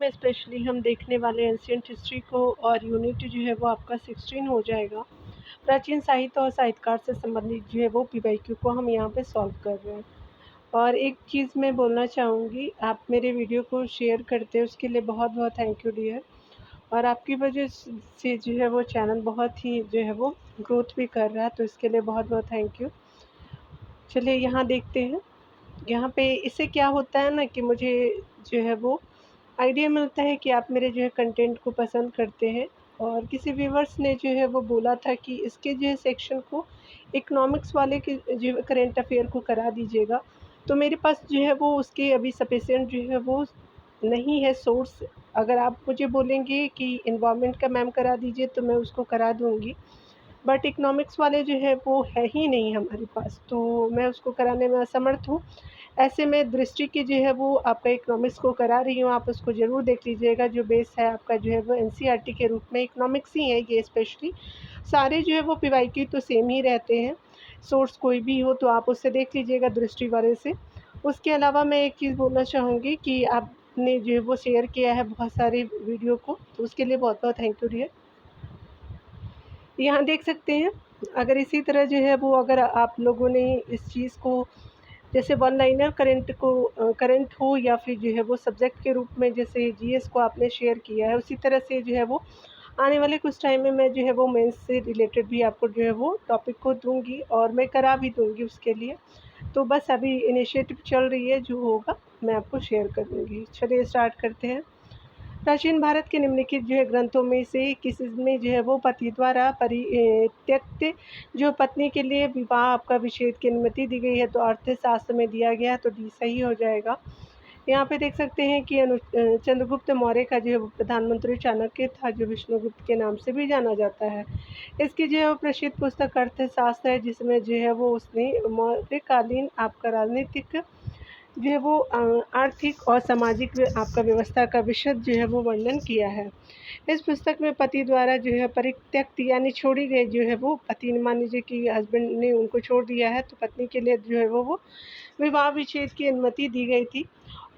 में स्पेशली हम देखने वाले एंशियंट हिस्ट्री को, और यूनिट जो है वो आपका 16 हो जाएगा। प्राचीन साहित्य और साहित्यकार से संबंधित जो है वो पीवाईक्यू को हम यहाँ पे सॉल्व कर रहे हैं। और एक चीज़ मैं बोलना चाहूँगी, आप मेरे वीडियो को शेयर करते हैं उसके लिए बहुत बहुत थैंक यू डियर। और आपकी वजह से जो है वो चैनल बहुत ही जो है वो ग्रोथ भी कर रहा है, तो इसके लिए बहुत बहुत थैंक यू। चलिए यहाँ देखते हैं। यहाँ पे इससे क्या होता है ना कि मुझे जो है वो आइडिया मिलता है कि आप मेरे जो है कंटेंट को पसंद करते हैं। और किसी व्यूवर्स ने जो है वो बोला था कि इसके जो है सेक्शन को इकोनॉमिक्स वाले के जो करेंट अफेयर को करा दीजिएगा, तो मेरे पास जो है वो उसके अभी सफिशिएंट जो है वो नहीं है सोर्स। अगर आप मुझे बोलेंगे कि इन्वायरमेंट का मैम करा दीजिए तो मैं उसको करा दूँगी, बट इकोनॉमिक्स वाले जो है वो है ही नहीं हमारे पास, तो मैं उसको कराने में असमर्थ हूँ। ऐसे में दृष्टि की जो है वो आपका इकोनॉमिक्स को करा रही हूँ, आप उसको ज़रूर देख लीजिएगा। जो बेस है आपका जो है वो एनसीईआरटी के रूप में इकोनॉमिक्स ही है ये स्पेशली। सारे जो है वो पीवाईक्यू तो सेम ही रहते हैं, सोर्स कोई भी हो तो आप उससे देख लीजिएगा दृष्टि वाले से। उसके अलावा मैं एक चीज़ बोलना चाहूँगी कि आपने जो है वो शेयर किया है बहुत सारे वीडियो को, तो उसके लिए बहुत बहुत थैंक यू डियर। यहाँ देख सकते हैं, अगर इसी तरह जो है वो अगर आप लोगों ने इस चीज़ को जैसे वन लाइनर करंट हो या फिर जो है वो सब्जेक्ट के रूप में जैसे जीएस को आपने शेयर किया है, उसी तरह से जो है वो आने वाले कुछ टाइम में मैं जो है वो मेंस से रिलेटेड भी आपको जो है वो टॉपिक को दूँगी और मैं करा भी दूँगी उसके लिए। तो बस अभी इनिशिएटिव चल रही है, जो होगा मैं आपको शेयर कर दूँगी। चलिए स्टार्ट करते हैं। प्राचीन भारत के निम्नलिखित जो है ग्रंथों में से किसी में जो है वो पति द्वारा परित्यक्त जो पत्नी के लिए विवाह आपका विच्छेद की अनुमति दी गई है, तो अर्थशास्त्र में दिया गया है, तो डी सही हो जाएगा। यहाँ पे देख सकते हैं कि चंद्रगुप्त मौर्य का जो है वो प्रधानमंत्री चाणक्य था, जो विष्णुगुप्त के नाम से भी जाना जाता है। इसकी जो है वो प्रसिद्ध पुस्तक अर्थशास्त्र है, जिसमें जो है वो उसने मौर्यकालीन आपका राजनीतिक जो है वो आर्थिक और सामाजिक आपका व्यवस्था का विशद जो है वो वर्णन किया है। इस पुस्तक में पति द्वारा जो है परित्यक्त यानी छोड़ी गई जो है वो पति, मान लीजिए कि हस्बैंड ने उनको छोड़ दिया है, तो पत्नी के लिए जो है वो विवाह विच्छेद की अनुमति दी गई थी।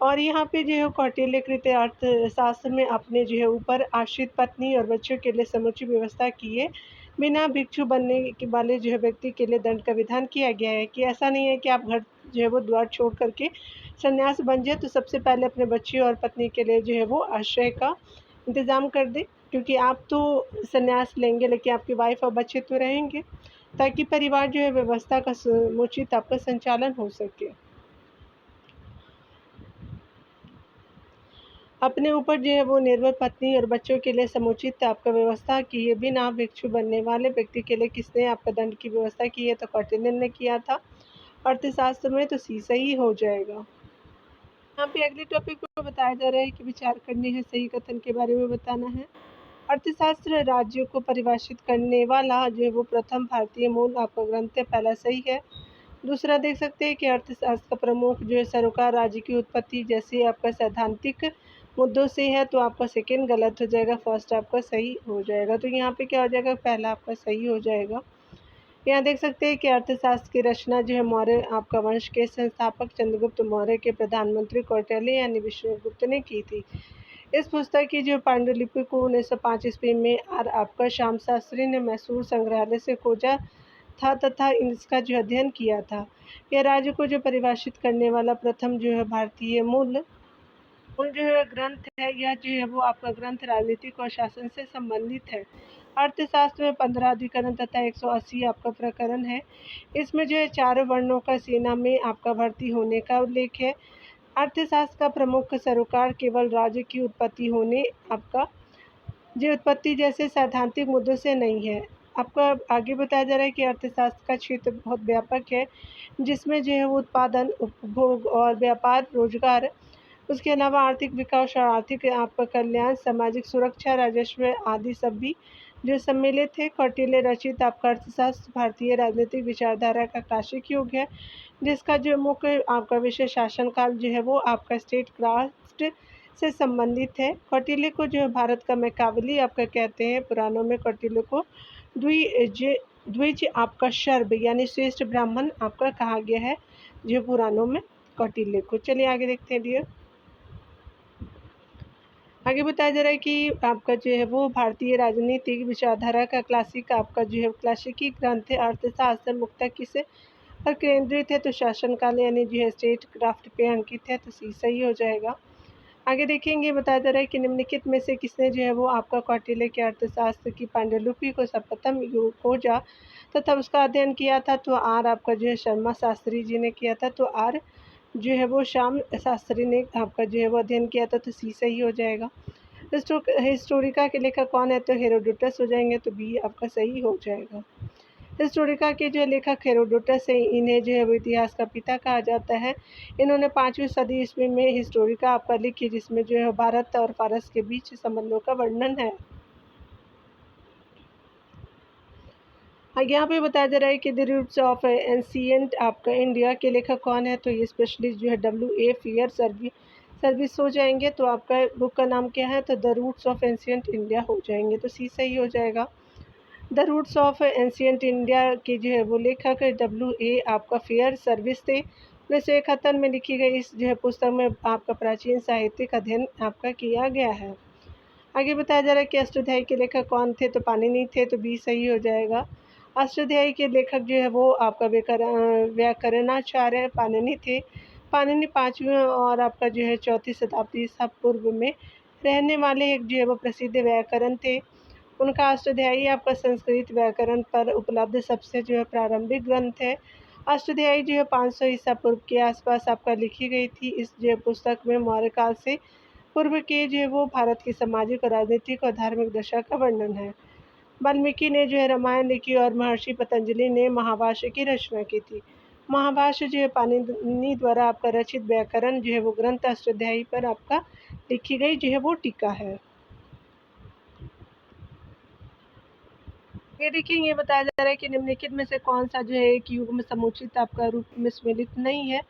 और यहाँ पे जो है कौटिल्यकृत अर्थशास्त्र में अपने जो है ऊपर आश्रित पत्नी और बच्चों के लिए समुचित व्यवस्था किए बिना भिक्षु बनने के वाले जो है व्यक्ति के लिए दंड का विधान किया गया है। कि ऐसा नहीं है कि आप घर जो है वो द्वार छोड़ करके सन्यास बन जाए, तो सबसे पहले अपने बच्चे और पत्नी के लिए जो है वो आश्रय का इंतज़ाम कर दें, क्योंकि आप तो सन्यास लेंगे लेकिन आपकी वाइफ और बच्चे तो रहेंगे, ताकि परिवार जो है व्यवस्था का समुचित आपका संचालन हो सके। अपने ऊपर जो है वो निर्भर पत्नी और बच्चों के लिए समुचित आपका व्यवस्था किए बिना भिक्षु बनने वाले व्यक्ति के लिए किसने आपका दंड की व्यवस्था की है, तो कौटिल्य ने किया था। अर्थशास्त्र में तो सी सही हो जाएगा। यहाँ पे अगले टॉपिक में बताया जा रहा है कि विचार करने है, सही कथन के बारे में बताना है। अर्थशास्त्र राज्यों को परिभाषित करने वाला जो है वो प्रथम भारतीय मूल आपका ग्रंथ है, पहला सही है। दूसरा देख सकते हैं कि अर्थशास्त्र का प्रमुख जो है सरोकार राज्य की उत्पत्ति जैसे आपका सैद्धांतिक मुद्दों से है, तो आपका सेकंड गलत हो जाएगा, फर्स्ट आपका सही हो जाएगा। तो यहाँ पे क्या हो जाएगा, पहला आपका सही हो जाएगा। यहाँ देख सकते हैं कि अर्थशास्त्र की रचना जो है मौर्य आपका वंश के संस्थापक चंद्रगुप्त मौर्य के प्रधानमंत्री कौटिल्य यानी विष्णुगुप्त ने की थी। इस पुस्तक की जो पांडुलिपि को 1905 ईस्वी में आपका श्याम शास्त्री ने मैसूर संग्रहालय से खोजा था तथा इसका जो अध्ययन किया था। यह राज्य को जो परिभाषित करने वाला प्रथम जो है भारतीय मूल जो है ग्रंथ है। यह जो है वो आपका ग्रंथ राजनीतिक और शासन से संबंधित है। अर्थशास्त्र में 15 अधिकरण तथा 180 आपका प्रकरण है। इसमें जो है 4 वर्णों का सेना में आपका भर्ती होने का उल्लेख है। अर्थशास्त्र का प्रमुख सरोकार केवल राज्य की उत्पत्ति होने आपका जो उत्पत्ति जैसे सैद्धांतिक मुद्दों से नहीं है। आपको आगे बताया जा रहा है कि अर्थशास्त्र का क्षेत्र बहुत व्यापक है, जिसमें जो है वो उत्पादन, उपभोग और व्यापार, रोजगार, उसके अलावा आर्थिक विकास और आर्थिक आपका कल्याण, सामाजिक सुरक्षा, राजस्व आदि सब भी जो सम्मिलित है। कौटिल्य रचित आपका अर्थशास्त्र भारतीय राजनीतिक विचारधारा का क्लासिक युग है, जिसका जो मुख्य आपका विषय शासनकाल जो है वो आपका स्टेट क्राफ्ट से संबंधित है। कौटिल्य को जो है भारत का मैकावली आपका कहते हैं। पुराणों में कौटिल्य को द्विज आपका शर्ब यानी श्रेष्ठ ब्राह्मण आपका कहा गया है, जो पुराणों में कौटिल्य को। चलिए आगे देखते हैं डियर। आगे बताया जा रहा है कि आपका जो है वो भारतीय राजनीतिक विचारधारा का क्लासिक आपका जो है क्लासिकी ग्रंथ है अर्थशास्त्र मुख्यतः किस पर केंद्रित है, तो शासनकाल यानी जो है स्टेट क्राफ्ट पे अंकित है, तो सी सही हो जाएगा। आगे देखेंगे बताया जा रहा है कि निम्नलिखित में से किसने जो है वो आपका कौटिल्य के अर्थशास्त्र की पांडुलिपि को सर्वप्रथम खोजा तथा उसका अध्ययन किया था, तो आर आपका जो है शर्मा शास्त्री जी ने किया था, तो आर जो है वो श्याम शास्त्री ने आपका जो है वो अध्ययन किया था, तो सी सही हो जाएगा। हिस्टोरिका के लेखक कौन है, तो हेरोडोटस हो जाएंगे, तो बी आपका सही हो जाएगा। हिस्टोरिका के जो लेखक हेरोडोटस है, इन्हें जो है वो इतिहास का पिता कहा जाता है। इन्होंने 5वीं सदी ईस्वी में हिस्टोरिका आपका लिखी, जिसमें जो है भारत और फारस के बीच संबंधों का वर्णन है। यहाँ पे बताया जा रहा है कि द रूट्स ऑफ एंशिएंट आपका इंडिया के लेखक कौन है, तो ये स्पेशलिस्ट जो है W.A. फियर सर्विस हो जाएंगे, तो आपका बुक का नाम क्या है, तो the roots of ancient India हो जाएंगे, तो सी सही हो जाएगा। The roots of ancient India के जो है वो लेखक W.A. आपका फेयर सर्विस थे। 1971 में लिखी गई इस जो है पुस्तक में आपका प्राचीन साहित्यिक अध्ययन आपका किया गया है। आगे बताया जा रहा है कि अष्टाध्यायी के लेखक कौन थे, तो पाणिनि थे, तो बी सही हो जाएगा। अष्टाध्यायी के लेखक जो है वो आपका व्याकरणाचार्य पाणिनि थे। पाणिनि 5वीं और आपका जो है 4वीं शताब्दी ईसा पूर्व में रहने वाले एक जो है वो प्रसिद्ध व्याकरण थे। उनका अष्टाध्यायी आपका संस्कृत व्याकरण पर उपलब्ध सबसे जो है प्रारंभिक ग्रंथ है। अष्टाध्यायी जो है 500 ईसा पूर्व के आसपास आपका लिखी गई थी। इस जो है पुस्तक में मौर्य काल से पूर्व के जो है वो भारत की सामाजिक और राजनीतिक और धार्मिक दशा का वर्णन है। वाल्मीकि ने जो है रामायण लिखी और महर्षि पतंजलि ने महाभाष्य की रचना की थी। महाभाष्य जो है पाणिनि द्वारा आपका रचित व्याकरण जो है वो ग्रंथ अष्टाध्यायी पर आपका लिखी गई जो है वो टीका है। ये देखिए, ये बताया जा रहा है कि निम्नलिखित में से कौन सा जो है एक युग्म समुचित आपका रूप में सम्मिलित नहीं है,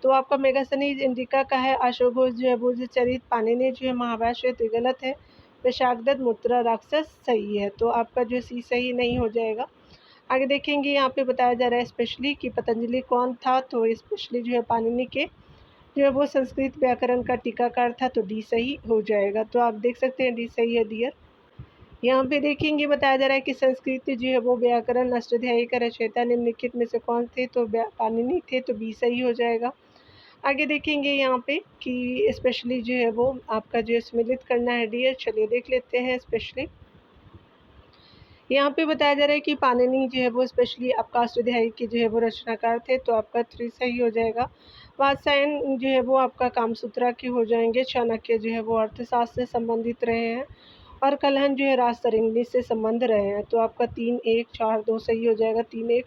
तो आपका मेगास्थनीज इंडिका का है। अशोक घोष जो है बुद्ध चरित, पाणिनि जो है महाभाष्य, तो गलत है। वैशाखदत्त मुद्रा राक्षस सही है, तो आपका जो सी सही नहीं हो जाएगा। आगे देखेंगे, यहाँ पे बताया जा रहा है स्पेशली कि पतंजलि कौन था, तो स्पेशली जो है पाणिनि के जो है वो संस्कृत व्याकरण का टीकाकार था, तो डी सही हो जाएगा। तो आप देख सकते हैं डी सही है डियर। यहाँ पे देखेंगे बताया जा रहा है कि संस्कृत जो है वो व्याकरण अष्टाध्यायी का रचयिता निम्नलिखित में से कौन थे, तो पाणिनि थे, तो बी सही हो जाएगा। आगे देखेंगे यहाँ पे कि स्पेशली जो है वो आपका जो है सम्मिलित करना है डियर। चलिए देख लेते हैं स्पेशली। यहाँ पे बताया जा रहा है कि पाणिनि जो है वो स्पेशली आपका अष्टाध्यायी के जो है वो रचनाकार थे, तो आपका 3 सही हो जाएगा। वात्स्यायन जो है वो आपका कामसूत्रा के हो जाएंगे। चाणक्य जो है वो अर्थशास्त्र से संबंधित रहे हैं और कलहन जो है राजतरंगिणी से संबंध रहे हैं, तो आपका 3 1 4 2 सही हो जाएगा। 3 1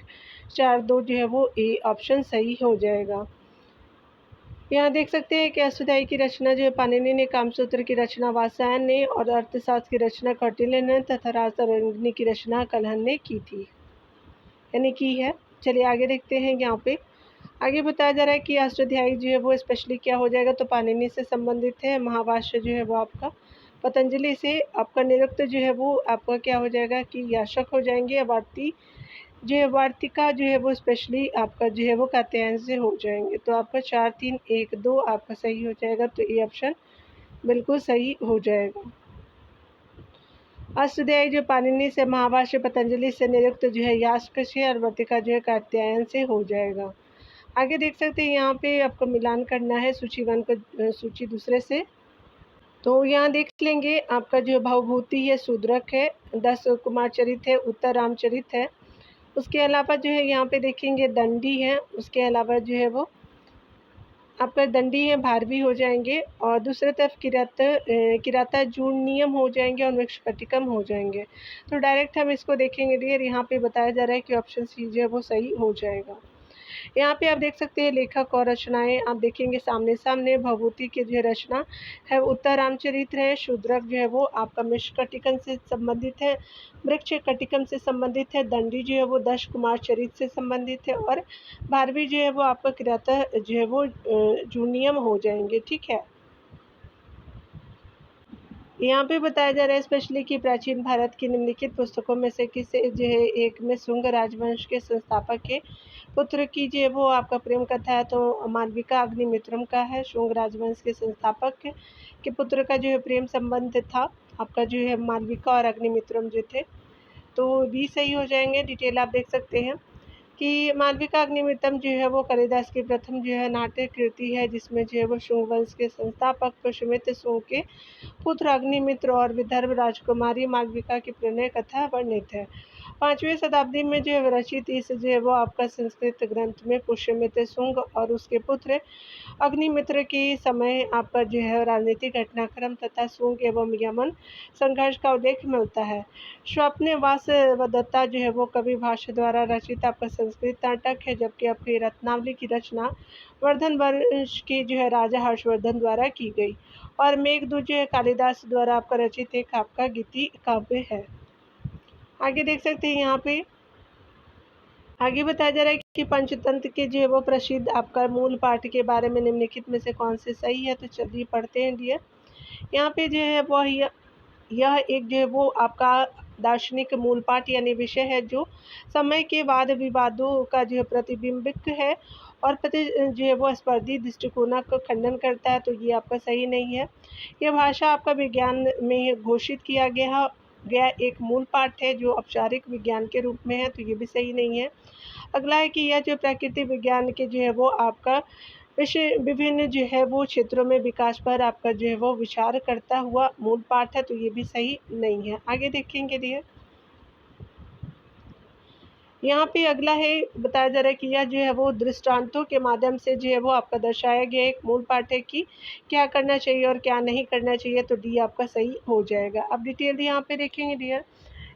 4 2 जो है वो ए ऑप्शन सही हो जाएगा। यहाँ देख सकते हैं कि अष्टाध्यायी की रचना जो है पाणिनि ने, कामसूत्र की रचना वात्स्यायन ने और अर्थशास्त्र की रचना कौटिल्य ने तथा राजतरंगिणी की रचना कलहन ने की थी, यानी की है। चलिए आगे देखते हैं। यहाँ पे आगे बताया जा रहा है कि अष्टाध्यायी जो है वो स्पेशली क्या हो जाएगा, तो पाणिनि से संबंधित है। महाभाष्य जो है वो आपका पतंजलि से, आपका निरुक्त जो है वो आपका क्या हो जाएगा कि याशक हो जाएंगे। वार्ती जो है वार्तिका जो है वो स्पेशली आपका जो है वो कात्यायन से हो जाएंगे, तो आपका 4 3 1 2 आपका सही हो जाएगा, तो ये ऑप्शन बिल्कुल सही हो जाएगा। अष्टाध्यायी जो पाणिनि से, महाभाष्य पतंजलि से, निरुक्त जो है यास्क से और वार्तिका जो है कात्यायन से हो जाएगा। आगे देख सकते हैं यहाँ पे आपको मिलान करना है सूची 1 को सूची दूसरे से, तो यहाँ देख लेंगे आपका जो भवभूति है शूद्रक है, 10 कुमार चरित है, उत्तर रामचरित है। उसके अलावा जो है यहाँ पे देखेंगे दंडी है, उसके अलावा जो है वो आपका दंडी है, भारवी हो जाएंगे, और दूसरी तरफ किराता जूर्नियम हो जाएंगे और मिक्ष्कटिकम हो जाएंगे। तो डायरेक्ट हम इसको देखेंगे डियर। यहाँ पे बताया जा रहा है कि ऑप्शन सी जो है वो सही हो जाएगा। यहाँ पे आप देख सकते हैं लेखक और रचनाएं आप देखेंगे सामने सामने। भवभूति की जो रचना है उत्तर रामचरित्र है। शूद्रक जो है वो आपका मिश्रकटिकन से संबंधित है, वृक्ष कटिकम से संबंधित है। दंडी जो है वो 10 कुमार चरित्र से संबंधित है, और भारवी जो है वो आपका किराता जो है वो जूनियम हो जाएंगे। ठीक है। यहाँ पे बताया जा रहा है स्पेशली कि प्राचीन भारत की निम्नलिखित पुस्तकों में से किसे जो है एक में शुंग राजवंश के संस्थापक के पुत्र की जो है वो आपका प्रेम कथा है, तो मालविका अग्निमित्रम का है। शुंग राजवंश के संस्थापक के पुत्र का जो है प्रेम संबंध था आपका जो है मालविका और अग्निमित्रम जो थे, तो भी सही हो जाएंगे। डिटेल आप देख सकते हैं कि मालविका अग्निमित्रम जो है वो कालिदास की प्रथम जो है नाट्य कृति है, जिसमें जो है वो शुंग वंश के संस्थापक पुष्यमित्र शुंग के पुत्र अग्निमित्र और विदर्भ राजकुमारी मालविका की प्रणय कथा वर्णित है। 5वीं शताब्दी में जो है रचित इस जो है वो आपका संस्कृत ग्रंथ में पुष्यमित्र शुंग और उसके पुत्र अग्निमित्र के समय आपका जो है राजनीतिक घटनाक्रम तथा शुंग एवं यमन संघर्ष का उल्लेख मिलता है। स्वप्नवास वदत्ता जो है वो कवि भाष्य द्वारा रचित आपका संस्कृत नाटक है, जबकि आपकी रत्नावली की रचना वर्धन वंश की जो है राजा हर्षवर्धन द्वारा की गई और मेघदूत जो है कालिदास द्वारा आपका रचित एक आपका गीति काव्य है। आगे देख सकते हैं यहाँ पे आगे बताया जा रहा है कि पंचतंत्र के जो है वो प्रसिद्ध आपका मूल पाठ के बारे में निम्नलिखित में से कौन से सही है, तो चलिए पढ़ते हैं डियर। यहाँ पे जो है वह यह एक जो है वो आपका दार्शनिक मूल पाठ यानी विषय है, जो समय के वाद विवादों का जो है प्रतिबिंबित है और जो है वो स्पर्धी दृष्टिकोण का खंडन करता है, तो ये आपका सही नहीं है। यह भाषा आपका विज्ञान में घोषित किया गया एक मूल पाठ है, जो औपचारिक विज्ञान के रूप में है, तो ये भी सही नहीं है। अगला है कि यह जो प्रकृति विज्ञान के जो है वो आपका विषय विभिन्न जो है वो क्षेत्रों में विकास पर आपका जो है वो विचार करता हुआ मूल पाठ है, तो ये भी सही नहीं है। आगे देखेंगे डियर। यहाँ पे अगला है बताया जा रहा है कि यह जो है वो दृष्टांतों के माध्यम से जो है वो आपका दर्शाया गया एक मूल पाठ है कि क्या करना चाहिए और क्या नहीं करना चाहिए, तो डी आपका सही हो जाएगा। अब डिटेल यहाँ पे देखेंगे डियर।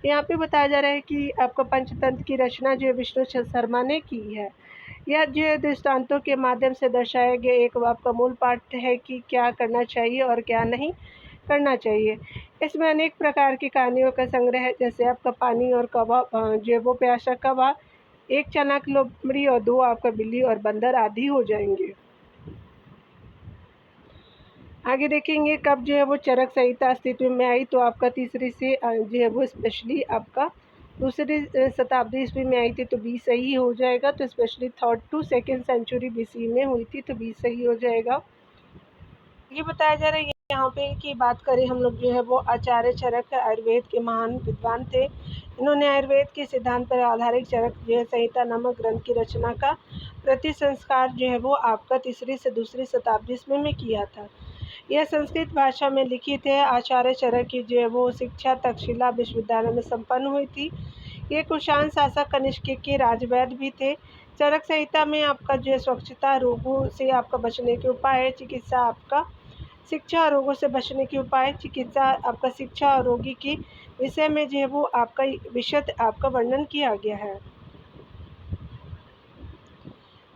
यहाँ पे बताया जा रहा है कि आपका पंचतंत्र की रचना जो है विष्णु शर्मा ने की है। यह जो है दृष्टांतों के माध्यम से दर्शाया गया एक आपका मूल पाठ है कि क्या करना चाहिए और क्या नहीं करना चाहिए। इसमें अनेक प्रकार की कहानियों का संग्रह है, जैसे आपका पानी और कौवा जो है वो प्यासा कौवा, एक चालाक लोमड़ी और दो आपका बिल्ली और बंदर आदि हो जाएंगे। आगे देखेंगे कब जो है वो चरक संहिता अस्तित्व में आई, तो आपका तीसरी से जो है वो स्पेशली आपका दूसरी शताब्दी ईस्वी में आई थी, तो बी सही हो जाएगा। तो specially 3rd to 2nd century BC में हुई थी, तो बी सही हो जाएगा। ये बताया जा रहा है यहाँ पे कि बात करें हम लोग जो है वो आचार्य चरक आयुर्वेद के महान विद्वान थे। इन्होंने आयुर्वेद के सिद्धांत पर आधारित चरक जो है संहिता नामक ग्रंथ की रचना का प्रतिसंस्कार जो है वो आपका तीसरी से दूसरी शताब्दी ईस्वी में किया था। यह संस्कृत भाषा में लिखित है। आचार्य चरक की जो है वो शिक्षा तक्षशिला विश्वविद्यालय में संपन्न हुई थी। ये कुषाण शासक कनिष्क के राजवैद्य भी थे। चरक संहिता में आपका जो है स्वच्छता, रोगों से आपका बचने के उपाय, चिकित्सा आपका शिक्षा और रोगों से बचने के उपाय, चिकित्सा आपका शिक्षा और रोगी के विषय में जो है वो आपका विशद आपका वर्णन किया गया है।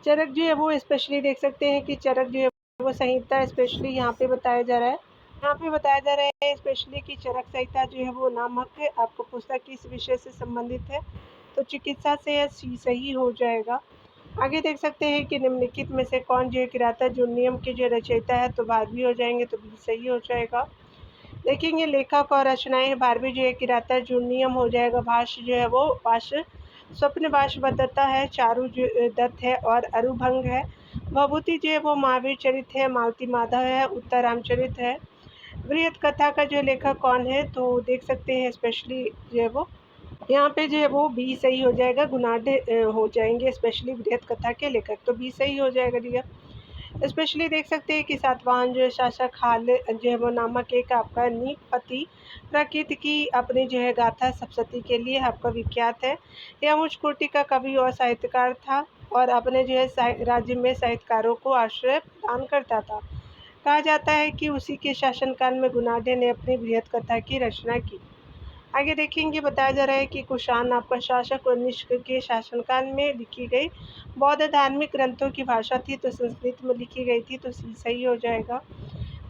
चरक जो है वो स्पेशली देख सकते हैं कि चरक जो है वो संहिता स्पेशली यहाँ पे बताया जा रहा है। यहाँ पे बताया जा रहा है स्पेशली कि चरक संहिता जो है वो नामक आपको पुस्तक किस विषय से संबंधित है, तो चिकित्सा से सही हो जाएगा। आगे देख सकते हैं कि निम्नलिखित में से कौन जो है किराता जो नियम के जो रचयिता है, तो 12वीं हो जाएंगे, तो बी सही हो जाएगा। देखेंगे लेखक और रचनाएं 12वीं जो है किराता जो नियम हो जाएगा। भाष्य जो है वो भाष्य स्वप्न भाष्य बदत्ता है, चारु जो दत्त है और अरुभंग है। भभूति जो है वो महावीर चरित है, मालती माधव है, उत्तर रामचरित है। वृहत कथा का जो लेखक कौन है, तो देख सकते हैं स्पेशली जो है वो यहाँ पे जो है वो बी सही हो जाएगा। गुनाढे हो जाएंगे स्पेशली वृहत कथा के लेखक, तो बी सही हो जाएगा डियर। स्पेशली देख सकते हैं कि सातवाहन जो है शासक हाल जो है वो नामक एक आपका नीपति प्रकृति की अपनी जो है गाथा सप्तशती के लिए आपका विख्यात है। यह उच्च कोटि का कवि और साहित्यकार था और अपने जो है राज्य में साहित्यकारों को आश्रय प्रदान करता था। कहा जाता है कि उसी के शासनकाल में गुनाढे ने अपनी वृहत कथा की रचना की। आगे देखेंगे बताया जा रहा है कि कुषाण आपका शासक और कनिष्क के शासनकाल में लिखी गई बौद्ध धार्मिक ग्रंथों की भाषा थी, तो संस्कृत में लिखी गई थी, तो सही हो जाएगा।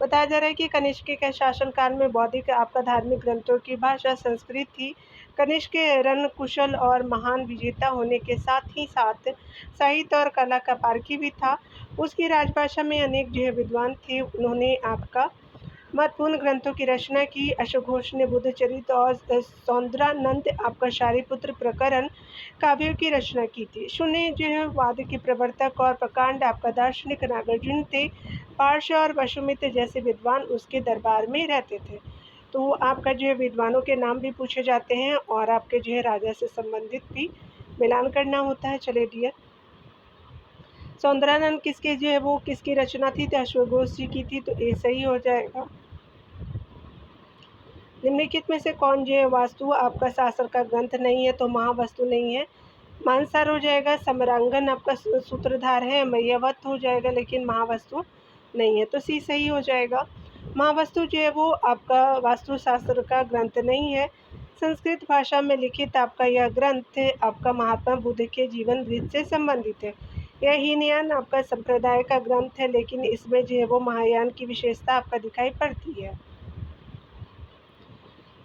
बताया जा रहा है कि कनिष्क के शासनकाल में बौद्धिक आपका धार्मिक ग्रंथों की भाषा संस्कृत थी। कनिष्क रण कुशल और महान विजेता होने के साथ ही साथ साहित्य और कला का पारखी भी था। उसकी राजभाषा में अनेक जो है विद्वान थे। उन्होंने आपका महत्वपूर्ण ग्रंथों की रचना की। अश्वघोष ने बुद्धचरित और सौंदरानंद आपका शारिपुत्र प्रकरण काव्यों की रचना की थी। शून्य जो है वाद के प्रवर्तक और प्रकांड आपका दार्शनिक नागार्जुन थे। पार्श और वसुमित्र जैसे विद्वान उसके दरबार में रहते थे। तो आपका जो है विद्वानों के नाम भी पूछे जाते हैं और आपके जो है राजा से संबंधित भी मिलान करना होता है। चलिए डियर, सौंदरानंद किसके जो है वो किसकी रचना थी? तो अश्वघोष जी की थी, तो ये सही हो जाएगा। निम्नलिखित में से कौन जो है वास्तु आपका शास्त्र का ग्रंथ नहीं है? तो महावस्तु नहीं है, मानसार हो जाएगा। समरांगन आपका सूत्रधार है, मय्यवत हो जाएगा, लेकिन महावस्तु नहीं है, तो सी सही हो जाएगा। महावस्तु जो है वो आपका वास्तुशास्त्र का ग्रंथ नहीं है। संस्कृत भाषा में लिखित आपका यह ग्रंथ आपका महात्मा बुद्ध के जीवन वृत्त से संबंधित है। यह हीनयान आपका संप्रदाय का ग्रंथ है, लेकिन इसमें जो है वो महायान की विशेषता आपका दिखाई पड़ती है।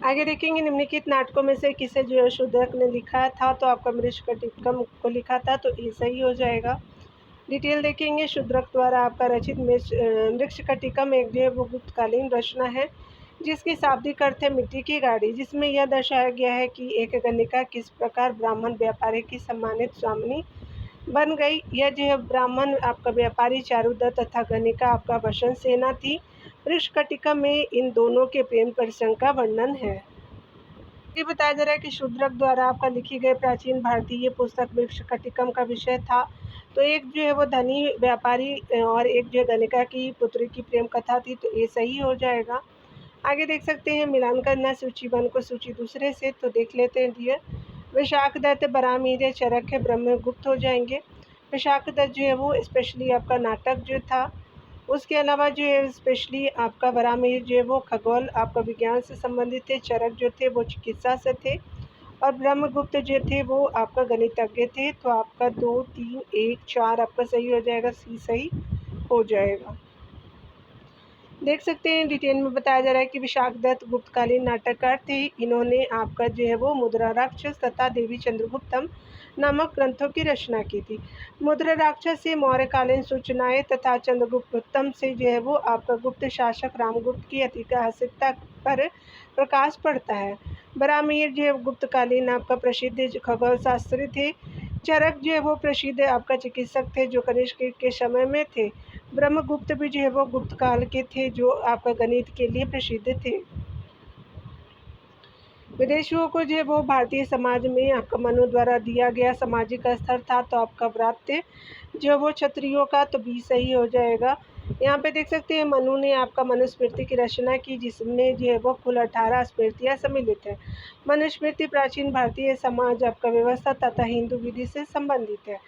आगे देखेंगे, निम्नलिखित नाटकों में से किसे जो है शूद्रक ने लिखा था? तो आपका मृच्छकटिकम को लिखा था, तो ये सही हो जाएगा। डिटेल देखेंगे, शूद्रक द्वारा आपका रचित मृच्छकटिकम एक जो है वो गुप्तकालीन रचना है, जिसकी शाब्दिक अर्थ है मिट्टी की गाड़ी, जिसमें यह दर्शाया गया है कि एक गणिका किस प्रकार ब्राह्मण व्यापारी की सम्मानित स्वामिनी बन गई। यह जो है ब्राह्मण आपका व्यापारी चारुदत्त तथा गणिका आपका वसन सेना थी। मृच्छकटिकम में इन दोनों के प्रेम प्रसंग का वर्णन है। ये बताया जा रहा है कि शूद्रक द्वारा आपका लिखी गई प्राचीन भारतीय पुस्तक मृच्छकटिकम का विषय था। तो एक जो है वो धनी व्यापारी और एक जो है गणिका की पुत्री की प्रेम कथा थी, तो ये सही हो जाएगा। आगे देख सकते हैं, मिलान करना सूची 1 को सूची दूसरे से, तो देख लेते हैं डियर। विशाखदत्त, बरामीर, चरक, ब्रह्मगुप्त हो जाएंगे। विशाखदत्त जो है वो स्पेशली आपका नाटक जो था, उसके अलावा जो है स्पेशली आपका बरामीर जो है वो खगोल आपका विज्ञान से संबंधित थे। चरक जो थे वो चिकित्सा से थे और ब्रह्मगुप्त जो थे वो आपका गणितज्ञ थे। तो आपका 2, 3, 1, 4 आपका सही हो जाएगा, सी सही हो जाएगा। देख सकते हैं, डिटेल में बताया जा रहा है कि विशाखदत्त गुप्तकालीन नाटककार थे। इन्होंने आपका जो है वो मुद्रा राक्षस तथा देवी चंद्रगुप्तम नामक ग्रंथों की रचना की थी। मुद्रा राक्षस से मौर्यकालीन सूचनाएं तथा चंद्रगुप्तम से जो है वो आपका गुप्त शासक रामगुप्त की ऐतिहासिकता पर प्रकाश पड़ता है। बरामीर जो है गुप्तकालीन आपका प्रसिद्ध खगोल शास्त्री थे। चरक जो है वो प्रसिद्ध आपका चिकित्सक थे जो कनिष्क के समय में थे। ब्रह्मगुप्त भी जो है वो गुप्त काल के थे जो आपका गणित के लिए प्रसिद्ध थे। विदेशियों को जो है वो भारतीय समाज में आपका मनु द्वारा दिया गया सामाजिक स्तर था। तो आपका व्रात्य जो वो क्षत्रियों का, तो बी सही हो जाएगा। यहाँ पे देख सकते हैं, मनु ने आपका मनुस्मृति की रचना की, जिसमें जो है वो कुल 18 स्मृतियाँ सम्मिलित है। मनुस्मृति प्राचीन भारतीय समाज आपका व्यवस्था तथा हिंदू विधि से संबंधित है।